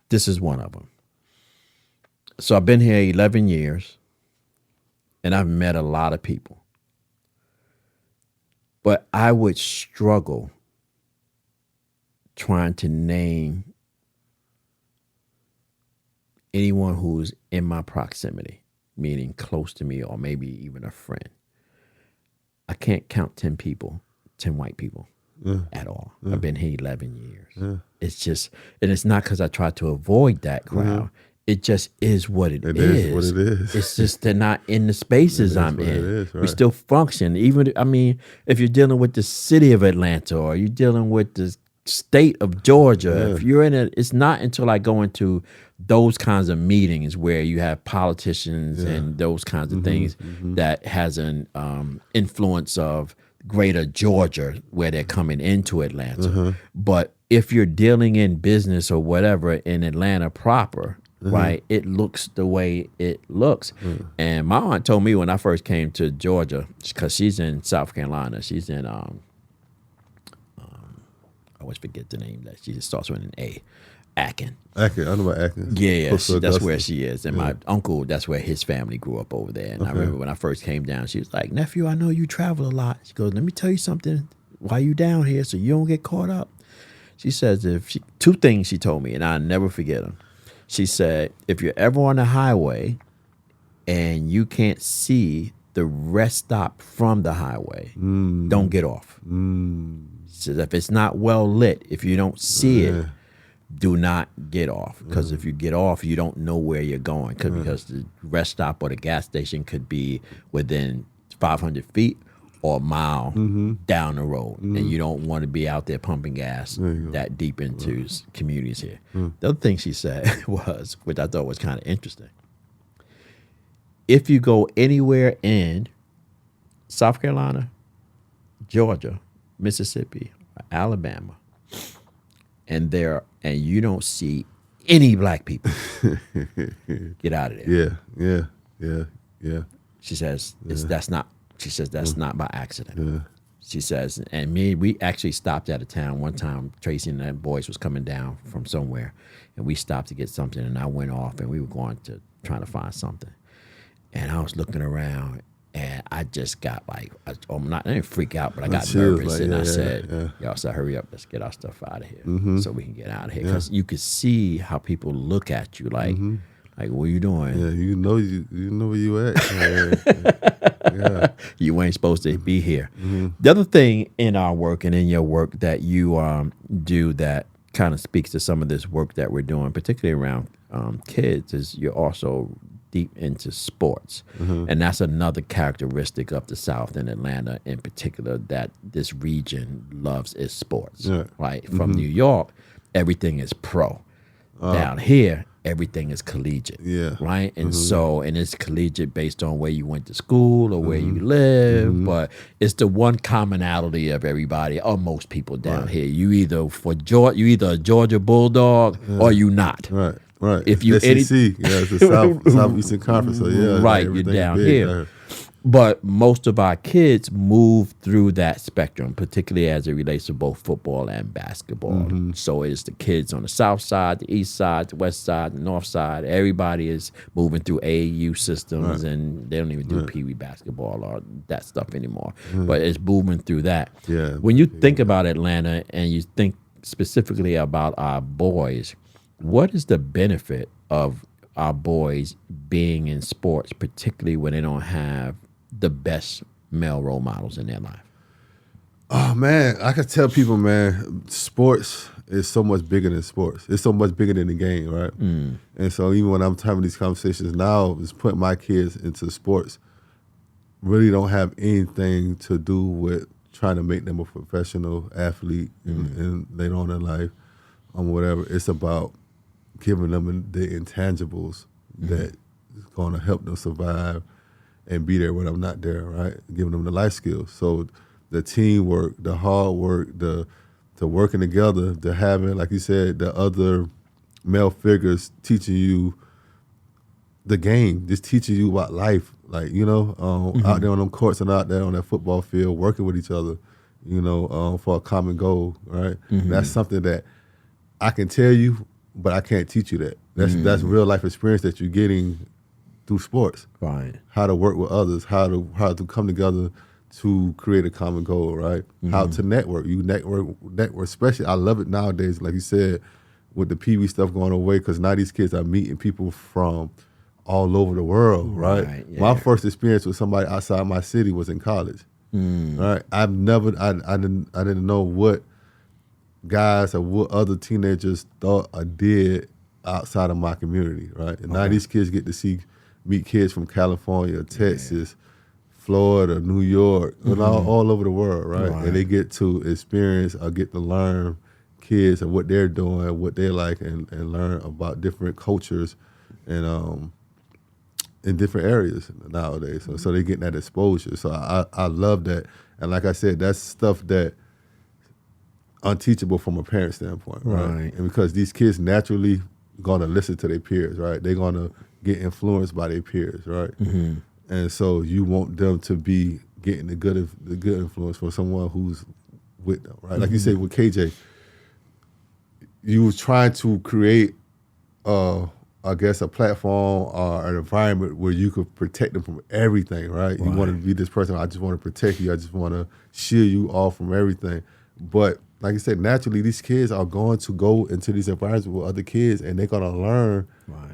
This is one of them. So I've been here 11 years, and I've met a lot of people. But I would struggle trying to name anyone who's in my proximity, meaning close to me or maybe even a friend. I can't count 10 people, 10 white people at all. I've been here 11 years. It's just, and it's not because I try to avoid that crowd. It just is what it is. It is what it is. It's just they're not in the spaces I'm in. We still function. Even, I mean, if you're dealing with the city of Atlanta or you're dealing with the state of Georgia, if you're in it, it's not until I go into those kinds of meetings where you have politicians and those kinds of things that has an influence of greater Georgia where they're coming into Atlanta. But if you're dealing in business or whatever in Atlanta proper, right, it looks the way it looks. And my aunt told me when I first came to Georgia, because she's in South Carolina, she's in I always forget the name that she starts with an A. Acton. I know about Acton. Yeah, that's where she is. And my uncle, that's where his family grew up over there. And I remember when I first came down, she was like, nephew, I know you travel a lot. She goes, let me tell you something while you down here so you don't get caught up. She says, two things she told me, and I'll never forget them. She said, if you're ever on the highway and you can't see the rest stop from the highway, don't get off. She says, if it's not well lit, if you don't see it, do not get off, because if you get off, you don't know where you're going, because the rest stop or the gas station could be within 500 feet or a mile down the road, and you don't want to be out there pumping gas that deep into communities here. The other thing she said was, which I thought was kind of interesting, if you go anywhere in South Carolina, Georgia, Mississippi, Alabama, and you don't see any black people, get out of there. Yeah. She says that's not. She says that's not by accident. She says, and we actually stopped at a town one time. Tracy and the boys was coming down from somewhere, and we stopped to get something. And I went off, and we were going to trying to find something. And I was looking around, and I just got like, I didn't freak out, but I got nervous, and I said, y'all said, hurry up, let's get our stuff out of here so we can get out of here. Because you could see how people look at you like, what are you doing? Yeah, you know where you at. You ain't supposed to be here. The other thing in our work and in your work that you do that kind of speaks to some of this work that we're doing, particularly around kids, is you're also deep into sports. And that's another characteristic of the South and Atlanta in particular that this region loves is sports. Right? From New York, everything is pro. Down here, everything is collegiate. Yeah. Right. And so, and it's collegiate based on where you went to school or where you live, but it's the one commonality of everybody or most people down here. You either you either a Georgia Bulldog or you not. Right. Right. If you SEC, it's the Southeastern Conference. So yeah, right, like, you're down big here. But most of our kids move through that spectrum, particularly as it relates to both football and basketball. So it's the kids on the south side, the east side, the west side, the north side. Everybody is moving through AAU systems, and they don't even do Pee Wee basketball or that stuff anymore. But it's moving through that. Yeah. When you think about Atlanta and you think specifically about our boys, what is the benefit of our boys being in sports, particularly when they don't have the best male role models in their life? Oh man, I can tell people, man, sports is so much bigger than sports. It's so much bigger than the game, right? And so even when I'm having these conversations now, just putting my kids into sports really don't have anything to do with trying to make them a professional athlete in later on in life or whatever. It's about giving them the intangibles that is going to help them survive and be there when I'm not there, right? Giving them the life skills. So the teamwork, the hard work, the working together, the having, like you said, the other male figures teaching you the game, just teaching you about life, like, you know, out there on them courts and out there on that football field, working with each other, you know, for a common goal, right? That's something that I can tell you, but I can't teach you that. That's real life experience that you're getting through sports. Right. How to work with others, how to come together to create a common goal, right? How to network. You network, especially, I love it nowadays, like you said, with the Pee Wee stuff going away, because now these kids are meeting people from all over the world, right? Yeah. My first experience with somebody outside my city was in college, right? I didn't know what guys or what other teenagers thought or did outside of my community, right? And now these kids get to meet kids from California, Texas, Florida, New York, and all over the world, right? And they get to experience or get to learn kids and what they're doing, what they like, and learn about different cultures and in different areas nowadays. So they getting that exposure. So I love that. And like I said, that's stuff that unteachable from a parent standpoint, right? And because these kids naturally gonna listen to their peers, right? They're gonna get influenced by their peers, right? And so you want them to be getting the good influence from someone who's with them, right? Like you said with KJ, you was trying to create, I guess, a platform or an environment where you could protect them from everything, right? You want to be this person, I just want to protect you, I just want to shield you all from everything. But like I said, naturally, these kids are going to go into these environments with other kids, and they're going to learn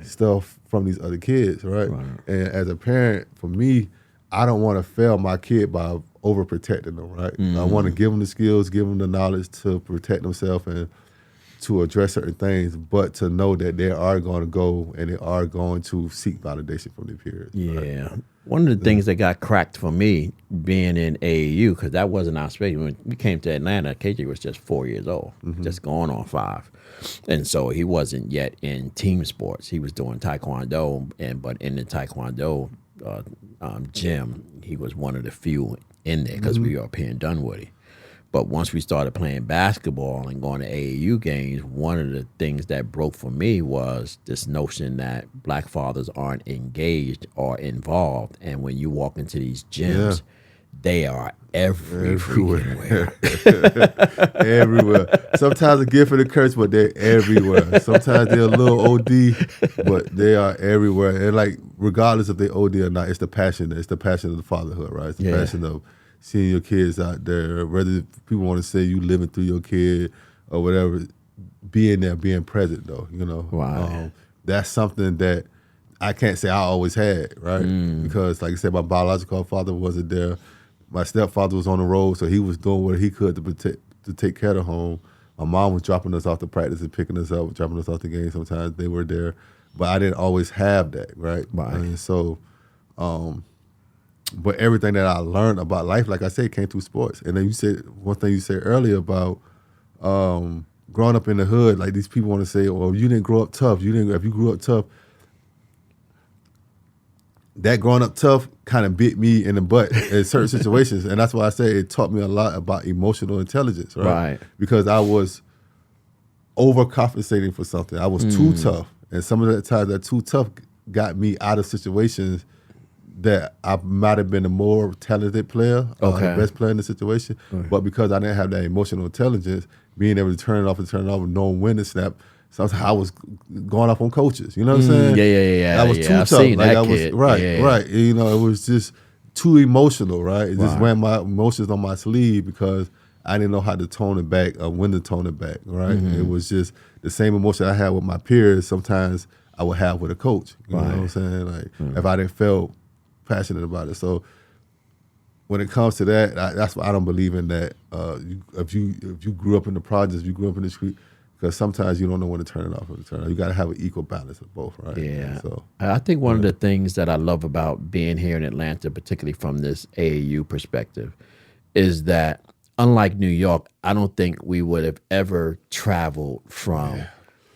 stuff from these other kids, right? And as a parent, for me, I don't want to fail my kid by overprotecting them, right? I want to give them the skills, give them the knowledge to protect themselves and to address certain things, but to know that they are going to go and they are going to seek validation from their peers. Yeah. Right? One of the things that got cracked for me being in AAU, because that wasn't our space. When we came to Atlanta, KJ was just 4 years old, just going on 5. And so he wasn't yet in team sports. He was doing Taekwondo, but in the Taekwondo gym, he was one of the few in there because we were up here in Dunwoody. But once we started playing basketball and going to AAU games, one of the things that broke for me was this notion that black fathers aren't engaged or involved. And when you walk into these gyms, they are everywhere. Everywhere. Sometimes a gift and a curse, but they're everywhere. Sometimes they're a little OD, but they are everywhere. And like, regardless if they OD or not, it's the passion. It's the passion of the fatherhood, right? It's the passion of seeing your kids out there, whether people want to say you living through your kid or whatever, being there, being present though, you know. That's something that I can't say I always had, right? Because like I said, my biological father wasn't there. My stepfather was on the road, so he was doing what he could to take care of home. My mom was dropping us off to practice and picking us up, dropping us off the game sometimes. They were there. But I didn't always have that, right? And so, but everything that I learned about life, like I said, came through sports. And then you said one thing you said earlier about growing up in the hood, like these people want to say, "Well, you didn't grow up tough. If you grew up tough." That growing up tough kind of bit me in the butt in certain situations, and that's why I say it taught me a lot about emotional intelligence, right? Because I was overcompensating for something. I was too tough, and some of the times that too tough got me out of situations that I might have been a more talented player, the best player in the situation, but because I didn't have that emotional intelligence, being able to turn it off and turn it off, knowing when to snap. Sometimes I was going off on coaches. You know what I'm saying? Yeah. I was too tough. Like I was right. You know, it was just too emotional, right? It just wearing my emotions on my sleeve because I didn't know how to tone it back or when to tone it back, right? It was just the same emotion I had with my peers. Sometimes I would have with a coach. You know what I'm saying? Like if I didn't feel passionate about it. So when it comes to that, that's why I don't believe in that. If you grew up in the projects, you grew up in the street. Because sometimes you don't know when to turn it off or to turn it on. You got to have an equal balance of both, right? Yeah. So I think one of the things that I love about being here in Atlanta, particularly from this AAU perspective, is that unlike New York, I don't think we would have ever traveled from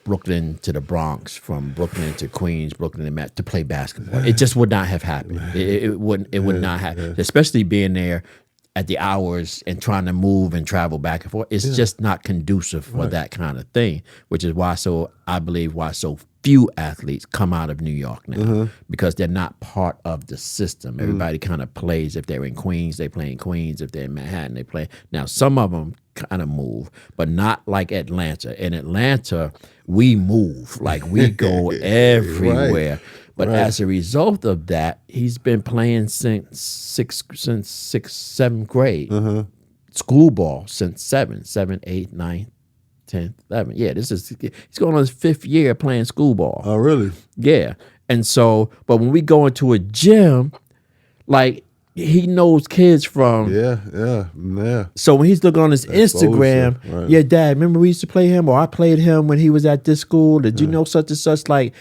Brooklyn to the Bronx, from Brooklyn to Queens, Brooklyn to play basketball. It just would not have happened. It wouldn't. It would not have, especially being there at the hours and trying to move and travel back and forth. It's just not conducive for that kind of thing, which is why I believe why so few athletes come out of New York now, because they're not part of the system. Everybody kind of plays. If they're in Queens, they play in Queens. If they're in Manhattan, they play. Now, some of them kind of move, but not like Atlanta. In Atlanta, we move. Like, we go everywhere. But as a result of that, he's been playing since sixth, seventh grade. School ball since 7, 8, 9, 10, 11. Yeah, he's going on his 5th year playing school ball. Oh, really? Yeah. And so, but when we go into a gym, like, he knows kids from. Yeah. So when he's looking on his Instagram, yeah, Dad, remember we used to play him, or I played him when he was at this school? Did you know such and such? Like,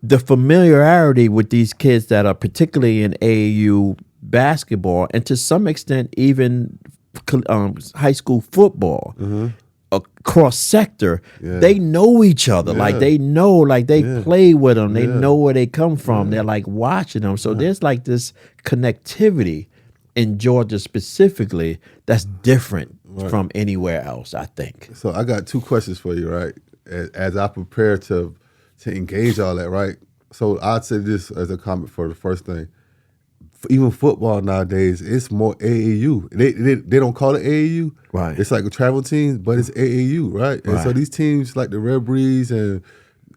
the familiarity with these kids that are particularly in AAU basketball, and to some extent even high school football, across sector, they know each other. Like, they know, like, they play with them. They know where they come from. They're like watching them. So there's like this connectivity in Georgia specifically that's different from anywhere else, I think. So I got 2 questions for you, right? As I prepare to engage all that, right? So I'd say this as a comment for the first thing. Even football nowadays, it's more AAU. They don't call it AAU. Right. It's like a travel team, but it's AAU, right? And so these teams like the Red Breeze and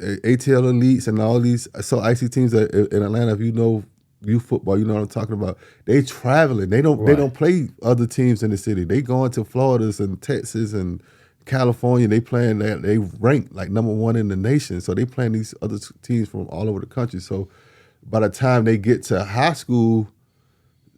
ATL Elites and all these icy teams that in Atlanta, if you know youth football, you know what I'm talking about. They traveling. They don't play other teams in the city. They going to Florida's and Texas and California. They playing that. They rank like #1 in the nation. So they playing these other teams from all over the country. So by the time they get to high school,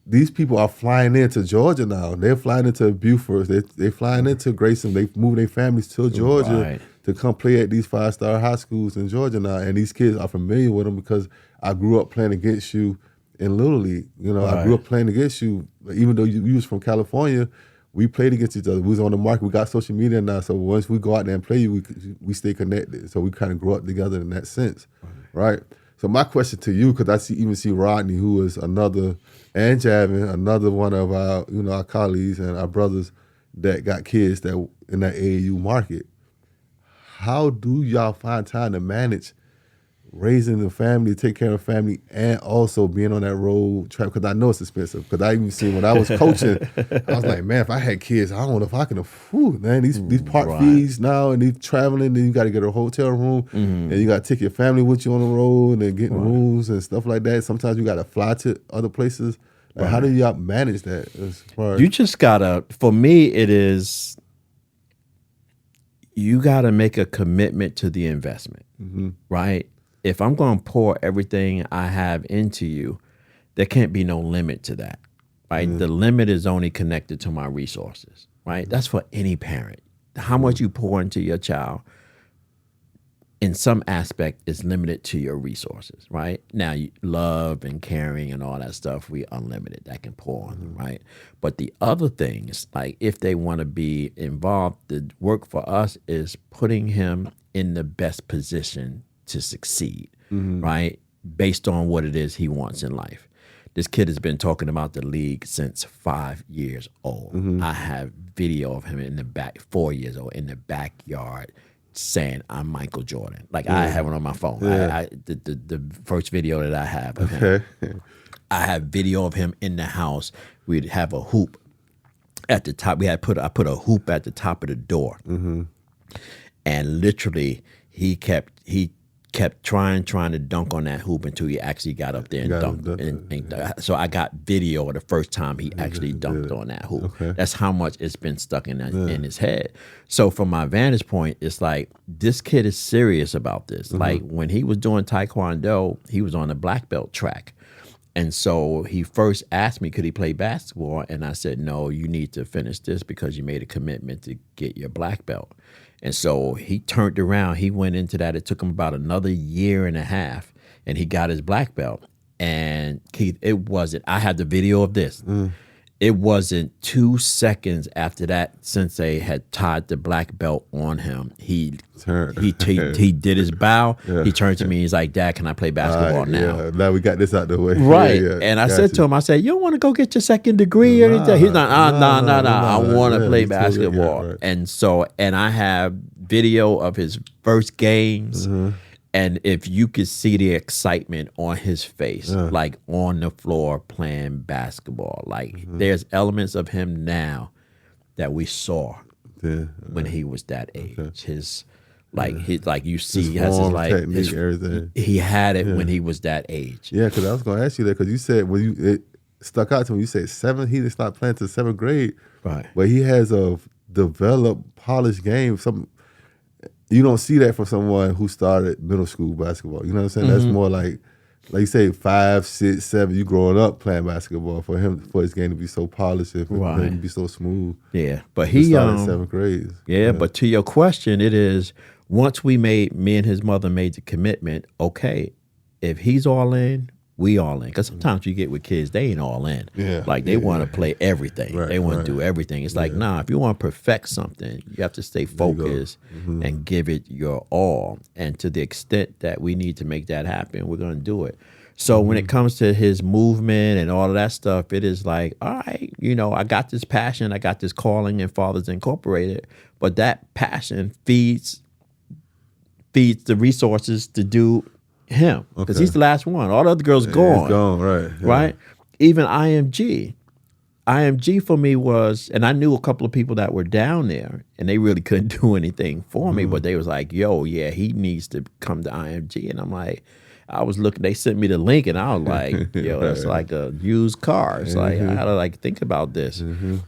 these people are flying into Georgia now. They're flying into Beaufort. They're flying into Grayson. They moving their families to Georgia to come play at these 5-star high schools in Georgia now. And these kids are familiar with them because I grew up playing against you in Little League. You know, I grew up playing against you. Even though you was from California, we played against each other. We was on the market. We got social media now. So once we go out there and play you, we stay connected. So we kind of grew up together in that sense, right? So my question to you, because I even see Rodney, who is another, and Javin, another one of our, our colleagues and our brothers that got kids that in that AAU market. How do y'all find time to manage raising the family, take care of family, and also being on that road trip? Because I know it's expensive. Because I even seen when I was coaching, I was like, man, if I had kids, I don't know if I can afford, man, these park fees now, and these traveling, then you got to get a hotel room, and you got to take your family with you on the road and getting rooms and stuff like that. Sometimes you got to fly to other places. Like, how do y'all manage that? As far as, you just gotta. For me, it is. You gotta make a commitment to the investment, right? If I'm going to pour everything I have into you, there can't be no limit to that, right? The limit is only connected to my resources, right? That's for any parent. How much you pour into your child in some aspect is limited to your resources, right? Now, love and caring and all that stuff, we unlimited. That can pour on them, right? But the other things, like if they want to be involved, the work for us is putting him in the best position to succeed, right? Based on what it is he wants in life. This kid has been talking about the league since 5 years old. I have video of him in the back, 4 years old, in the backyard, saying I'm Michael Jordan. Like I have it on my phone. The first video that I have of him. I have video of him in the house. We'd have a hoop at the top. I put a hoop at the top of the door. And literally he kept trying to dunk on that hoop until he actually got up there and dunked. So I got video of the first time he actually dunked on that hoop. That's how much it's been stuck in his head. So from my vantage point, it's like this kid is serious about this. Like when he was doing Taekwondo, he was on the black belt track. And so he first asked me, could he play basketball? And I said, no, you need to finish this because you made a commitment to get your black belt. And so he turned around. He went into that. It took him about another year and a half, and he got his black belt. And Keith, I had the video of this. It wasn't 2 seconds after that Sensei had tied the black belt on him. He did his bow. He turned to me. He's like, Dad, can I play basketball now? Now we got this out the way. Right. And I said to him, you don't want to go get your second degree or anything? He's like, no. I want to play basketball. Totally and so, I have video of his first games. And if you could see the excitement on his face, like on the floor playing basketball, like there's elements of him now that we saw when he was that age. His you see, he has his everything. He had it when he was that age. Yeah, because I was going to ask you that because you said it stuck out to me. You said he didn't start playing to 7th grade, right? But he has a developed, polished game. You don't see that from someone who started middle school basketball. You know what I'm saying? That's more like you say 5, 6, 7. You growing up playing basketball for his game to be so polished and for him to be so smooth. Yeah, but he started 7th grade. Yeah, but to your question, it is once me and his mother made the commitment. Okay, if he's all in, we all in. Because sometimes you get with kids, they ain't all in. Yeah, like they want to play everything. They want to do everything. It's like, nah, if you want to perfect something, you have to stay focused and give it your all. And to the extent that we need to make that happen, we're going to do it. So when it comes to his movement and all of that stuff, it is like, all right, I got this passion, I got this calling in Fathers Incorporated, but that passion feeds the resources to do him, because he's the last one. All the other girls gone. He's gone, right? Yeah. Right. Even IMG for me was, and I knew a couple of people that were down there, and they really couldn't do anything for me, but they was like, "Yo, yeah, he needs to come to IMG," and I'm like, I was looking. They sent me the link, and I was like, "Yo, that's like a used car." It's like I had to think about this,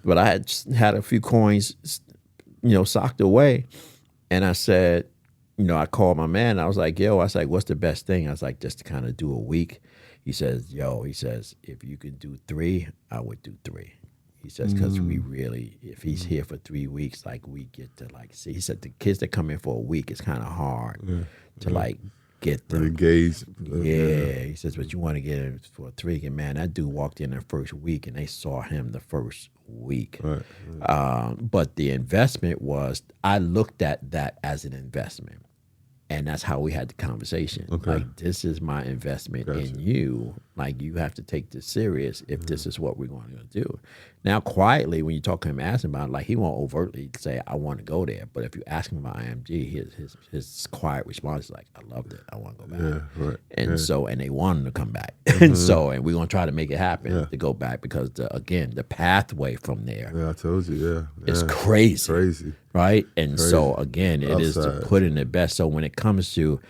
but I had a few coins, socked away, and I said. I called my man. I was like, what's the best thing? I was like, just to kind of do a week. He says, if you could do 3, I would do 3. He says, because if he's here for 3 weeks, we get to see. He said the kids that come in for a week, it's kind of hard to get them engaged. He says, but you want to get in for 3. And man, that dude walked in the first week, and they saw him the first week. But the investment was, I looked at that as an investment. And that's how we had the conversation. Like, this is my investment in you. Like, you have to take this serious if this is what we're going to do. Now, quietly, when you talk to him, asking about it, he won't overtly say, I want to go there. But if you ask him about IMG, his quiet response is like, I loved it. I want to go back. And they want him to come back. And we're going to try to make it happen to go back because, the pathway from there I told you, is crazy. Right? And so, again, it is to put in the best. So when it comes to,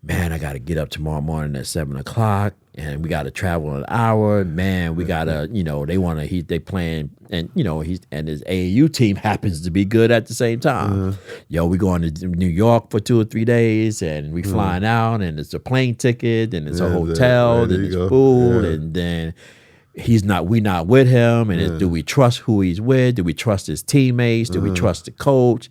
man, I got to get up tomorrow morning at 7 o'clock and we got to travel an hour. Man, we got to, they playing and, and his AAU team happens to be good at the same time. We going to New York for 2 or 3 days and we flying out and it's a plane ticket and it's a hotel and it's food and then we not with him, and do we trust who he's with? Do we trust his teammates? Do we trust the coach?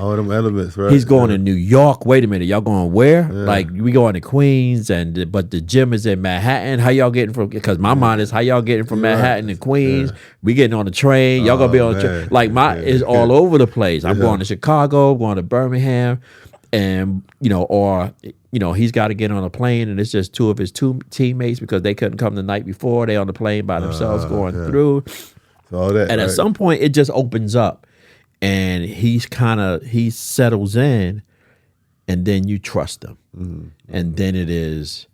all them elements, right? He's going to New York. Wait a minute, y'all going where? Like we going to Queens, but the gym is in Manhattan. How y'all getting from? Because my mind is how y'all getting from Manhattan to Queens. We getting on the train. Y'all gonna be on the train. Like is all over the place. I'm going to Chicago, going to Birmingham, and he's got to get on a plane, and it's just two of his teammates because they couldn't come the night before. They on the plane by themselves going through. So all that, and at some point, it just opens up. And he settles in, and then you trust him. Mm-hmm. And then it is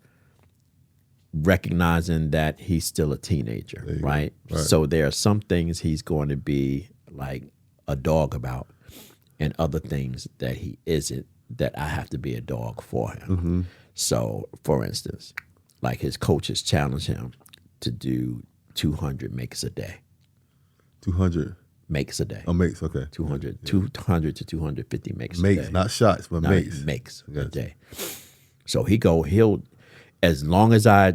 recognizing that he's still a teenager, right? So there are some things he's going to be like a dog about, and other things that he isn't, that I have to be a dog for him. Mm-hmm. So, for instance, like his coaches challenge him to do 200 makes a day. 200? Makes a day. Oh, makes, okay. 200 to 250 makes a day. Not shots, but makes. Makes a day. So he'll as long as I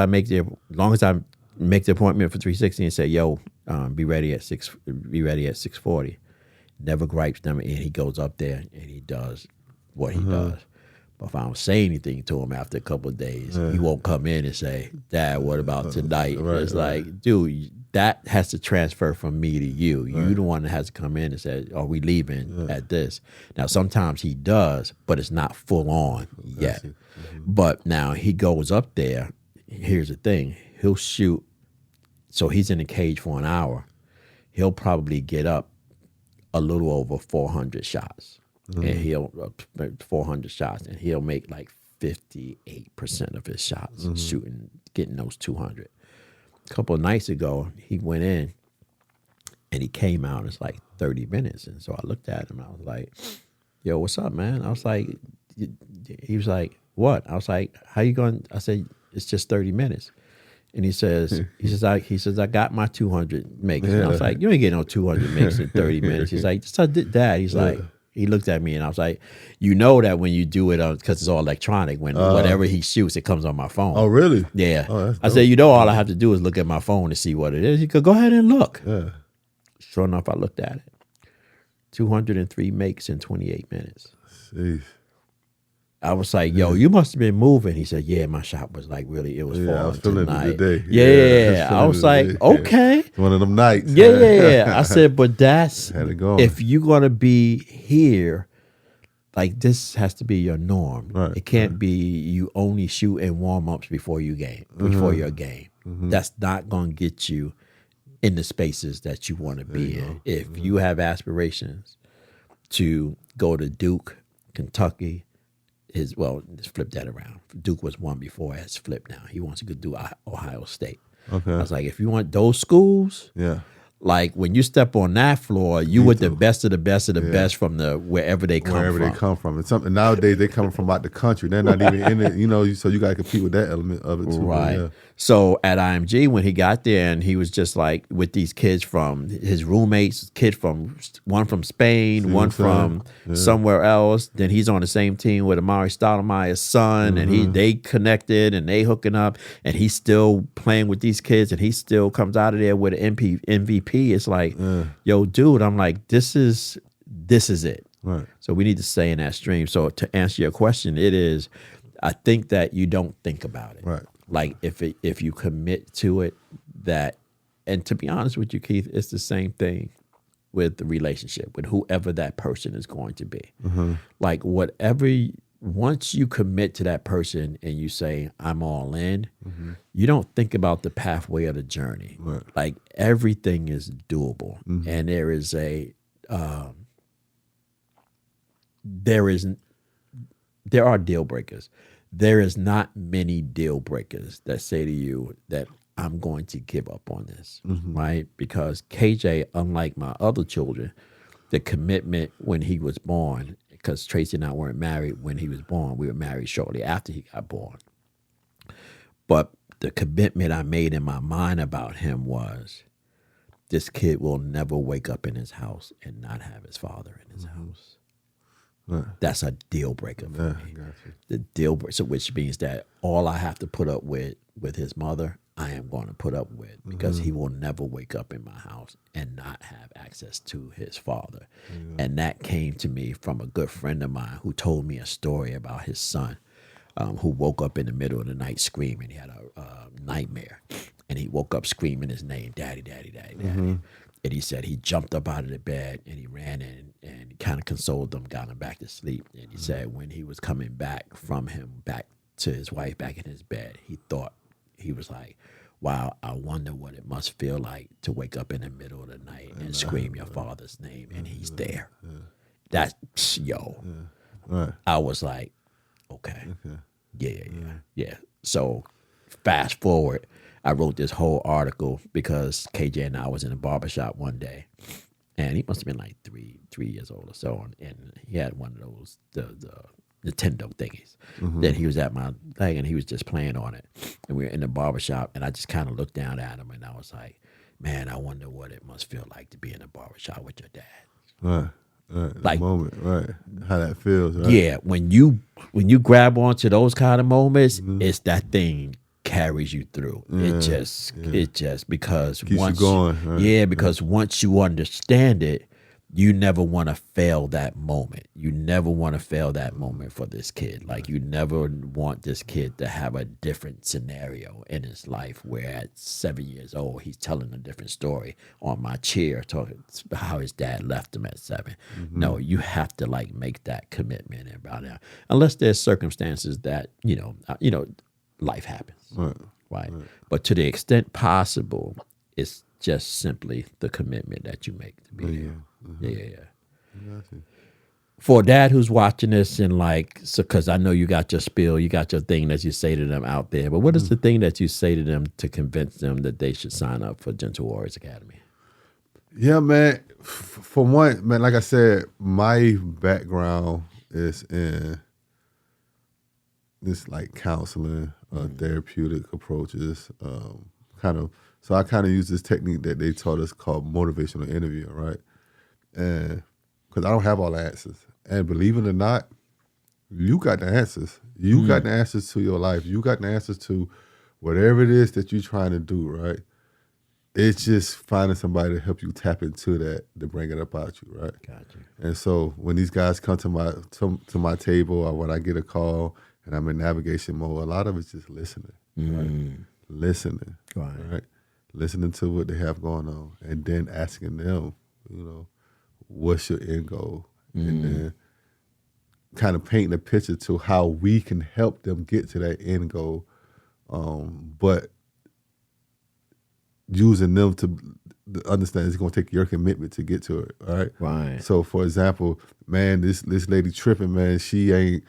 make the appointment for 360 and say, yo, be ready at 6:40. Never gripes them, and he goes up there and he does what he does. But if I don't say anything to him after a couple of days, he won't come in and say, Dad, what about tonight? It's like, dude, that has to transfer from me to you. You're the one that has to come in and say, are we leaving at this? Now, sometimes he does, but it's not full on yet. But now he goes up there. Here's the thing. He'll shoot. So he's in the cage for an hour. He'll probably get up a little over 400 shots. And he'll 400 shots, and he'll make like 58% of his shots shooting, getting those 200. A couple of nights ago, he went in, and he came out. It's like 30 minutes, and so I looked at him. I was like, "Yo, what's up, man?" I was like, "He was like, what?" I was like, "How you going?" I said, "It's just 30 minutes." And he says, I got my 200 makes. And I was like, you ain't getting no 200 makes in 30 minutes. He's like, just I did that. He's like. He looked at me and I was like, you know that when you do it, because it's all electronic, when whatever he shoots, it comes on my phone. Oh, really? Yeah. Oh, I said, all I have to do is look at my phone to see what it is. He could go ahead and look. Yeah. Sure enough, I looked at it. 203 makes in 28 minutes. Jeez. I was like, yo, you must have been moving. He said, yeah, my shot was like really, it was falling I was feeling tonight. It today. Yeah. I was like, okay. It's one of them nights. Yeah. I said, but that's, if you're going to be here, like this has to be your norm. Right. It can't be you only shoot in warm-ups before your game. Mm-hmm. That's not going to get you in the spaces that you want to be in. If you have aspirations to go to Duke, Kentucky, let's flip that around. Duke was one before, it's flipped now. He wants to go do Ohio State. Okay. I was like, if you want those schools, like when you step on that floor, you with the best of the best of the best from wherever they come from. It's something nowadays they coming from out the country. They're not even in it, so you got to compete with that element of it too. Right. So at IMG, when he got there, and he was just like with these kids from his roommates, one from Spain, one from somewhere else. Then he's on the same team with Amari Stoudemire's son, and they connected and they hooking up, and he's still playing with these kids, and he still comes out of there with an MVP. It's like, yo, dude, I'm like, this is it. Right. So we need to stay in that stream. So to answer your question, it is, I think that you don't think about it. Right. Like if you commit to it, and to be honest with you, Keith, it's the same thing with the relationship, with whoever that person is going to be. Mm-hmm. Like once you commit to that person and you say, I'm all in, you don't think about the pathway of the journey. Right. Like everything is doable. Mm-hmm. And there are deal breakers. There is not many deal breakers that say to you that I'm going to give up on this, right? Because KJ, unlike my other children, the commitment when he was born, because Tracy and I weren't married when he was born. We were married shortly after he got born. But the commitment I made in my mind about him was, this kid will never wake up in his house and not have his father in his house. Right. That's a deal breaker for me. The deal breaker, which means that all I have to put up with his mother, I am going to put up with, because he will never wake up in my house and not have access to his father. And that came to me from a good friend of mine who told me a story about his son, who woke up in the middle of the night screaming. He had a nightmare, and he woke up screaming his name, Daddy, Daddy, Daddy, Daddy. And he said he jumped up out of the bed and he ran in and kind of consoled them, got him back to sleep. And he said when he was coming back from him, back to his wife, back in his bed, he was like, wow, I wonder what it must feel like to wake up in the middle of the night and scream your father's name, and he's there. That's, I was like, okay. Yeah. So fast forward, I wrote this whole article because KJ and I was in a barbershop one day, and he must have been like three years old or so, and he had one of those the Nintendo thingies. Then he was at my thing, and he was just playing on it, and we were in the barbershop, and I just kind of looked down at him, and I was like, man, I wonder what it must feel like to be in a barbershop with your dad. Right. Like, the moment, right? How that feels, right? Yeah, when you grab onto those kind of moments, it's that thing carries you through. It just because Keeps once you going, right? because once you understand it, you never want to fail that moment. You never want to fail that moment for this kid. Like, you never want this kid to have a different scenario in his life where at 7 years old, he's telling a different story on my chair, talking about how his dad left him at 7. No, you have to like make that commitment about it. Unless there's circumstances that, life happens. Right. But to the extent possible, it's just simply the commitment that you make to be there. Yeah. For a dad who's watching this and because I know you got your spiel, you got your thing that you say to them out there, but what is the thing that you say to them to convince them that they should sign up for Gentle Warriors Academy? Yeah, man. For one, man, like I said, my background is in this like counseling, therapeutic approaches, So I kind of use this technique that they taught us called motivational interviewing, right? And because I don't have all the answers. And believe it or not, you got the answers. You got the answers to your life. You got the answers to whatever it is that you're trying to do, right? It's just finding somebody to help you tap into that, to bring it up out you, right? Gotcha. And so when these guys come to my table, or when I get a call and I'm in navigation mode, a lot of it's just listening, right? Listening, right? Listening to what they have going on, and then asking them, what's your end goal? And then kind of painting a picture to how we can help them get to that end goal, but using them to understand it's going to take your commitment to get to it, right? Right. So, for example, man, this lady tripping, man, she ain't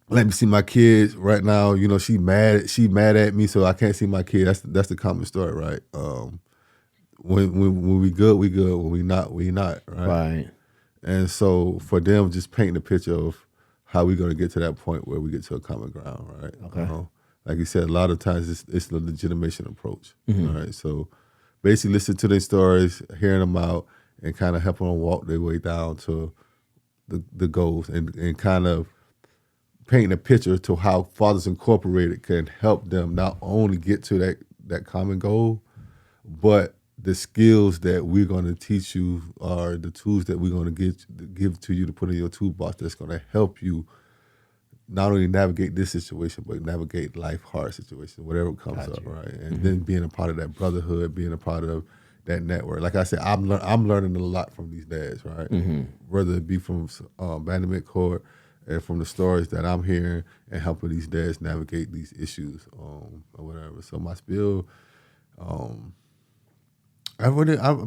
let me see my kids right now. She mad at me, so I can't see my kid. That's the common story, right? When we good, we good. When we not, right? Right. And so for them, just painting a picture of how we're going to get to that point where we get to a common ground, right? Okay. Like you said, a lot of times it's the legitimation approach, right? So basically listen to their stories, hearing them out, and kind of helping them walk their way down to the goals, and kind of painting a picture to how Fathers Incorporated can help them not only get to that common goal, but the skills that we're going to teach you are the tools that we're going to give to you to put in your toolbox that's going to help you not only navigate this situation, but navigate life hard situations, whatever comes up, right? And then being a part of that brotherhood, being a part of that network. Like I said, I'm learning a lot from these dads, right? Whether it be from abandonment court and from the stories that I'm hearing and helping these dads navigate these issues or whatever. So my spiel, I'll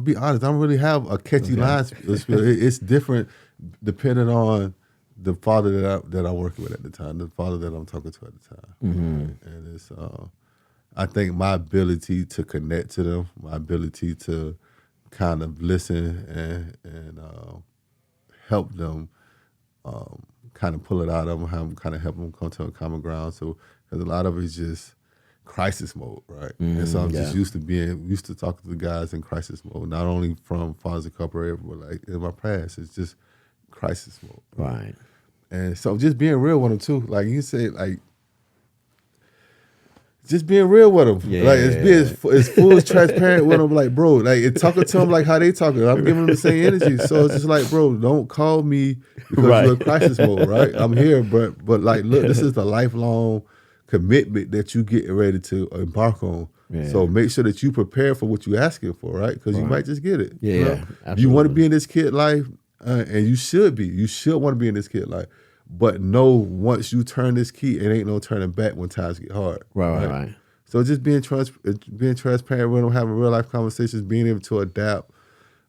be honest, I don't really have a catchy line spiel. It's different depending on the father that I'm working with at the time, the father that I'm talking to at the time. And it's, I think my ability to connect to them, my ability to kind of listen and help them kind of pull it out of them, kind of help them come to a common ground. So, because a lot of it's just crisis mode, right? And so I'm just used to talking to the guys in crisis mode, not only from Fathers Incorporated, but like in my past, it's just crisis mode. Right. And so just being real with them too. Like you say, like just being real with them. Yeah. Like, it's being as full as transparent with them. Like, bro, like, talking to them like how they talking. I'm giving them the same energy. So it's just like, bro, don't call me because you're in crisis mode, right? I'm here, but like, look, this is the lifelong commitment that you getting ready to embark on. Yeah. So make sure that you prepare for what you're asking for, right? Because you might just get it. Yeah, you know? absolutely. You want to be in this kid life, and you should be. You should want to be in this kid life. But know once you turn this key, it ain't no turning back when times get hard. Right. So just being transparent with them, having real life conversations, being able to adapt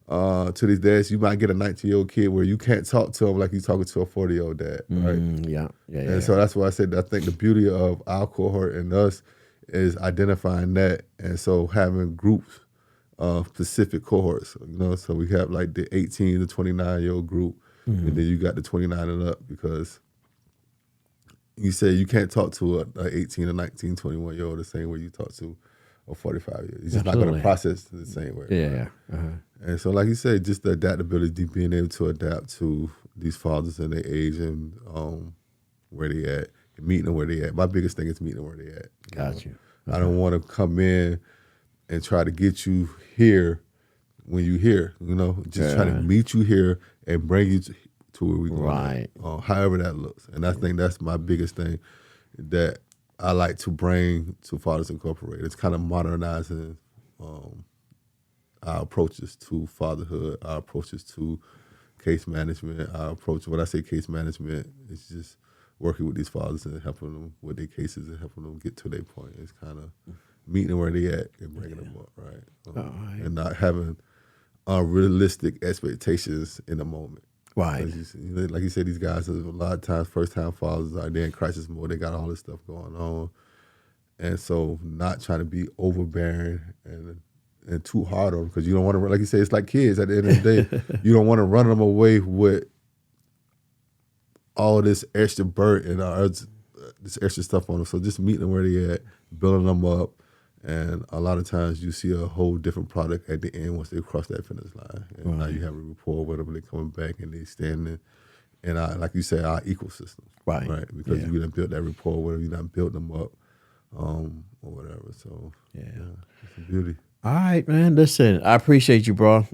to these dads. You might get a 19-year-old kid where you can't talk to him like you're talking to a 40-year-old dad, right? Yeah. And so that's why I said I think the beauty of our cohort and us is identifying that, and so having groups of specific cohorts. So we have like the 18 to 29-year-old group, and then you got the 29 and up, because you say you can't talk to a 18 or 19, 21-year-old the same way you talk to a 45-year-old. You're just not going to process the same way. Yeah. Right? And so, like you said, just the adaptability, being able to adapt to these fathers and their age and where they at, and meeting them where they at. My biggest thing is meeting them where they at. Got you. I don't want to come in and try to get you here when you here, just trying to meet you here and bring you to where we going. Right. However that looks. And I think that's my biggest thing that I like to bring to Fathers Incorporated. It's kind of modernizing our approaches to fatherhood, our approaches to case management, our approach. When I say case management, it's just working with these fathers and helping them with their cases and helping them get to their point. It's kind of meeting them where they at and bringing them up, right? And not having unrealistic expectations in the moment. Right. Like you said, these guys are a lot of times first-time fathers are there in crisis mode. They got all this stuff going on. And so not trying to be overbearing and too hard on them, because you don't want to, like you say, it's like kids at the end of the day. You don't want to run them away with all this extra burden and this extra stuff on them. So just meeting them where they at, building them up, and a lot of times you see a whole different product at the end once they cross that finish line. And now you have a rapport with them, they coming back and they standing in our, like you say, our ecosystem. Right. Because you done built that rapport with them, you done built them up, or whatever. So it's a beauty. All right, man. Listen, I appreciate you, bro.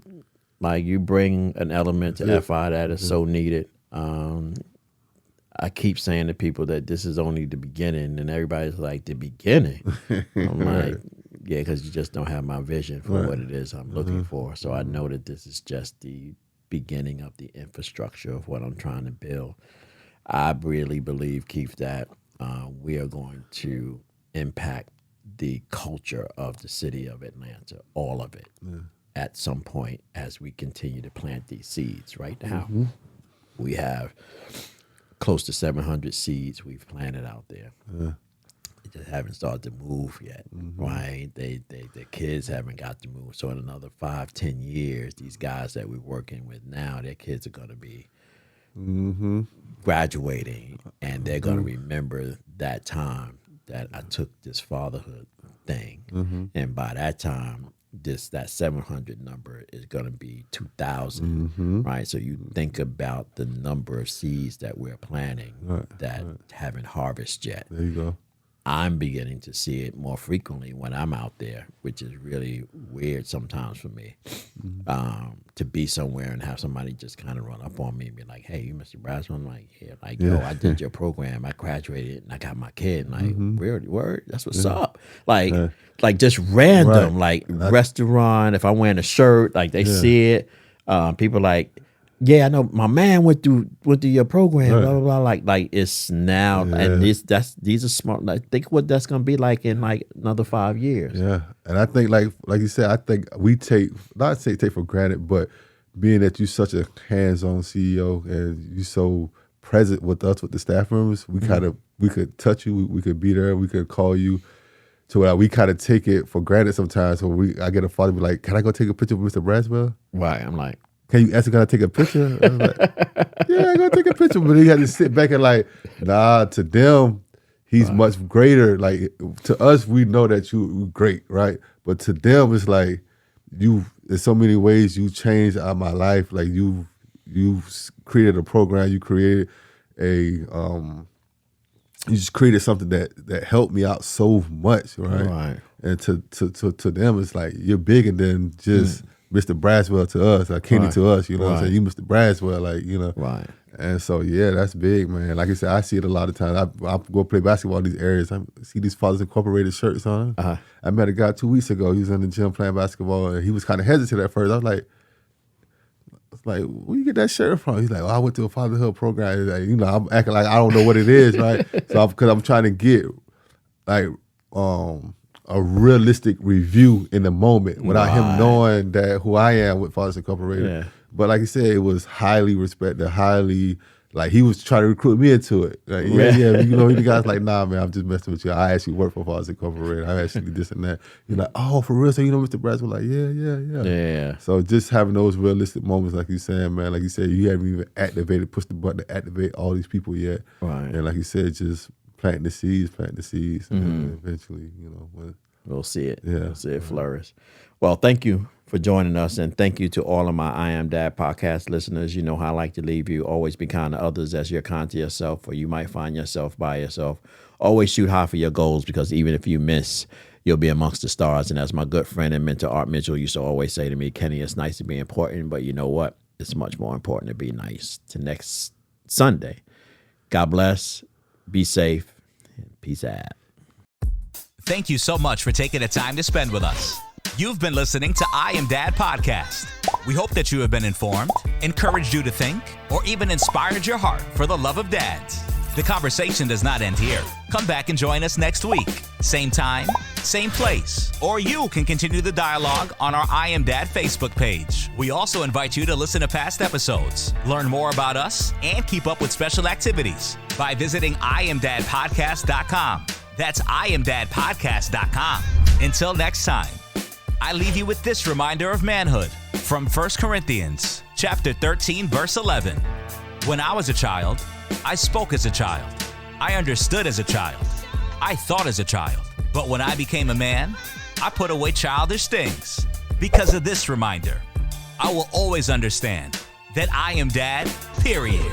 Like, you bring an element to FI that is so needed. I keep saying to people that this is only the beginning, and everybody's like, the beginning? I'm like, yeah, because you just don't have my vision for what it is I'm looking for. So I know that this is just the beginning of the infrastructure of what I'm trying to build. I really believe, Keith, that we are going to impact the culture of the city of Atlanta, all of it, at some point as we continue to plant these seeds. Right now, we have close to 700 seeds we've planted out there. They just haven't started to move yet, right? The kids haven't got to move. So in another 5-10 years, these guys that we're working with now, their kids are going to be graduating, and they're going to remember that time that I took this fatherhood thing. And by that time, that 700 number is going to be 2,000, right? So you think about the number of seeds that we're planting that haven't harvested yet. There you go. I'm beginning to see it more frequently when I'm out there, which is really weird sometimes for me, to be somewhere and have somebody just kind of run up on me and be like, "Hey, you Mr. Braswell?" I'm like, "Yeah." Like, "Yo, I did your program. I graduated and I got my kid." And like, word? That's what's up. Like just random, like restaurant. If I'm wearing a shirt, like they see it. People like, "Yeah, I know my man went through your program." Blah blah blah. Like it's now, and these are smart. Like, think what that's gonna be like in like another 5 years. Yeah, and I think like you said, I think we take for granted, but being that you're such a hands-on CEO and you so present with us with the staff members, we we could touch you, we could be there, we could call you. To where we kind of take it for granted sometimes. So I get a father be like, "Can I go take a picture with Mr. Braswell?" Right. I'm like, "Can you ask him, can I take a picture?" I was like, "Yeah, I'm gonna take a picture." But he had to sit back and like, nah, to them, he's much greater. Like, to us, we know that you're great, right? But to them, it's like, in so many ways, you changed my life. Like, you created a program, you created a you just created something that helped me out so much, right? And to them, it's like you're bigger than just Mr. Braswell to us, or Kenny to us. You know what I'm saying? You Mr. Braswell, like, you know. Right. And so yeah, that's big, man. Like I said, I see it a lot of times. I go play basketball in these areas. I see these Fathers Incorporated shirts on. I met a guy 2 weeks ago. He was in the gym playing basketball, and he was kind of hesitant at first. I was like, where you get that shirt from? He's like, I went to a fatherhood program. Like, you know, I'm acting like I don't know what it is, right? So because I'm trying to get like a realistic review in the moment without him knowing that who I am with Fathers Incorporated. Yeah. But like you said, it was highly respected, like he was trying to recruit me into it. Like, you know, the guy's like, nah, man, I'm just messing with you. I actually work for Fathers Incorporated. I actually this and that. You're like, oh, for real? So you know Mr. Braswell? Like, yeah. So just having those realistic moments, like you saying, man, like you said, you haven't even pushed the button to activate all these people yet. Right. And like you said, just planting the seeds, and eventually, you know, we'll see it. Yeah. We'll see it flourish. Well, thank you for joining us, and thank you to all of my I Am Dad podcast listeners. You know how I like to leave you. Always be kind to others as you're kind to yourself, or you might find yourself by yourself. Always shoot high for your goals, because even if you miss, you'll be amongst the stars. And as my good friend and mentor Art Mitchell used to always say to me, Kenny, it's nice to be important, but you know what? It's much more important to be nice. Till next Sunday. God bless. Be safe. And peace out. Thank you so much for taking the time to spend with us. You've been listening to I Am Dad podcast. We hope that you have been informed, encouraged you to think, or even inspired your heart for the love of dads. The conversation does not end here. Come back and join us next week. Same time, same place. Or you can continue the dialogue on our I Am Dad Facebook page. We also invite you to listen to past episodes, learn more about us, and keep up with special activities by visiting IamDadPodcast.com. That's IamDadPodcast.com. Until next time, I leave you with this reminder of manhood from 1 Corinthians chapter 13, verse 11. When I was a child, I spoke as a child. I understood as a child. I thought as a child. But when I became a man, I put away childish things. Because of this reminder, I will always understand that I am dad, period.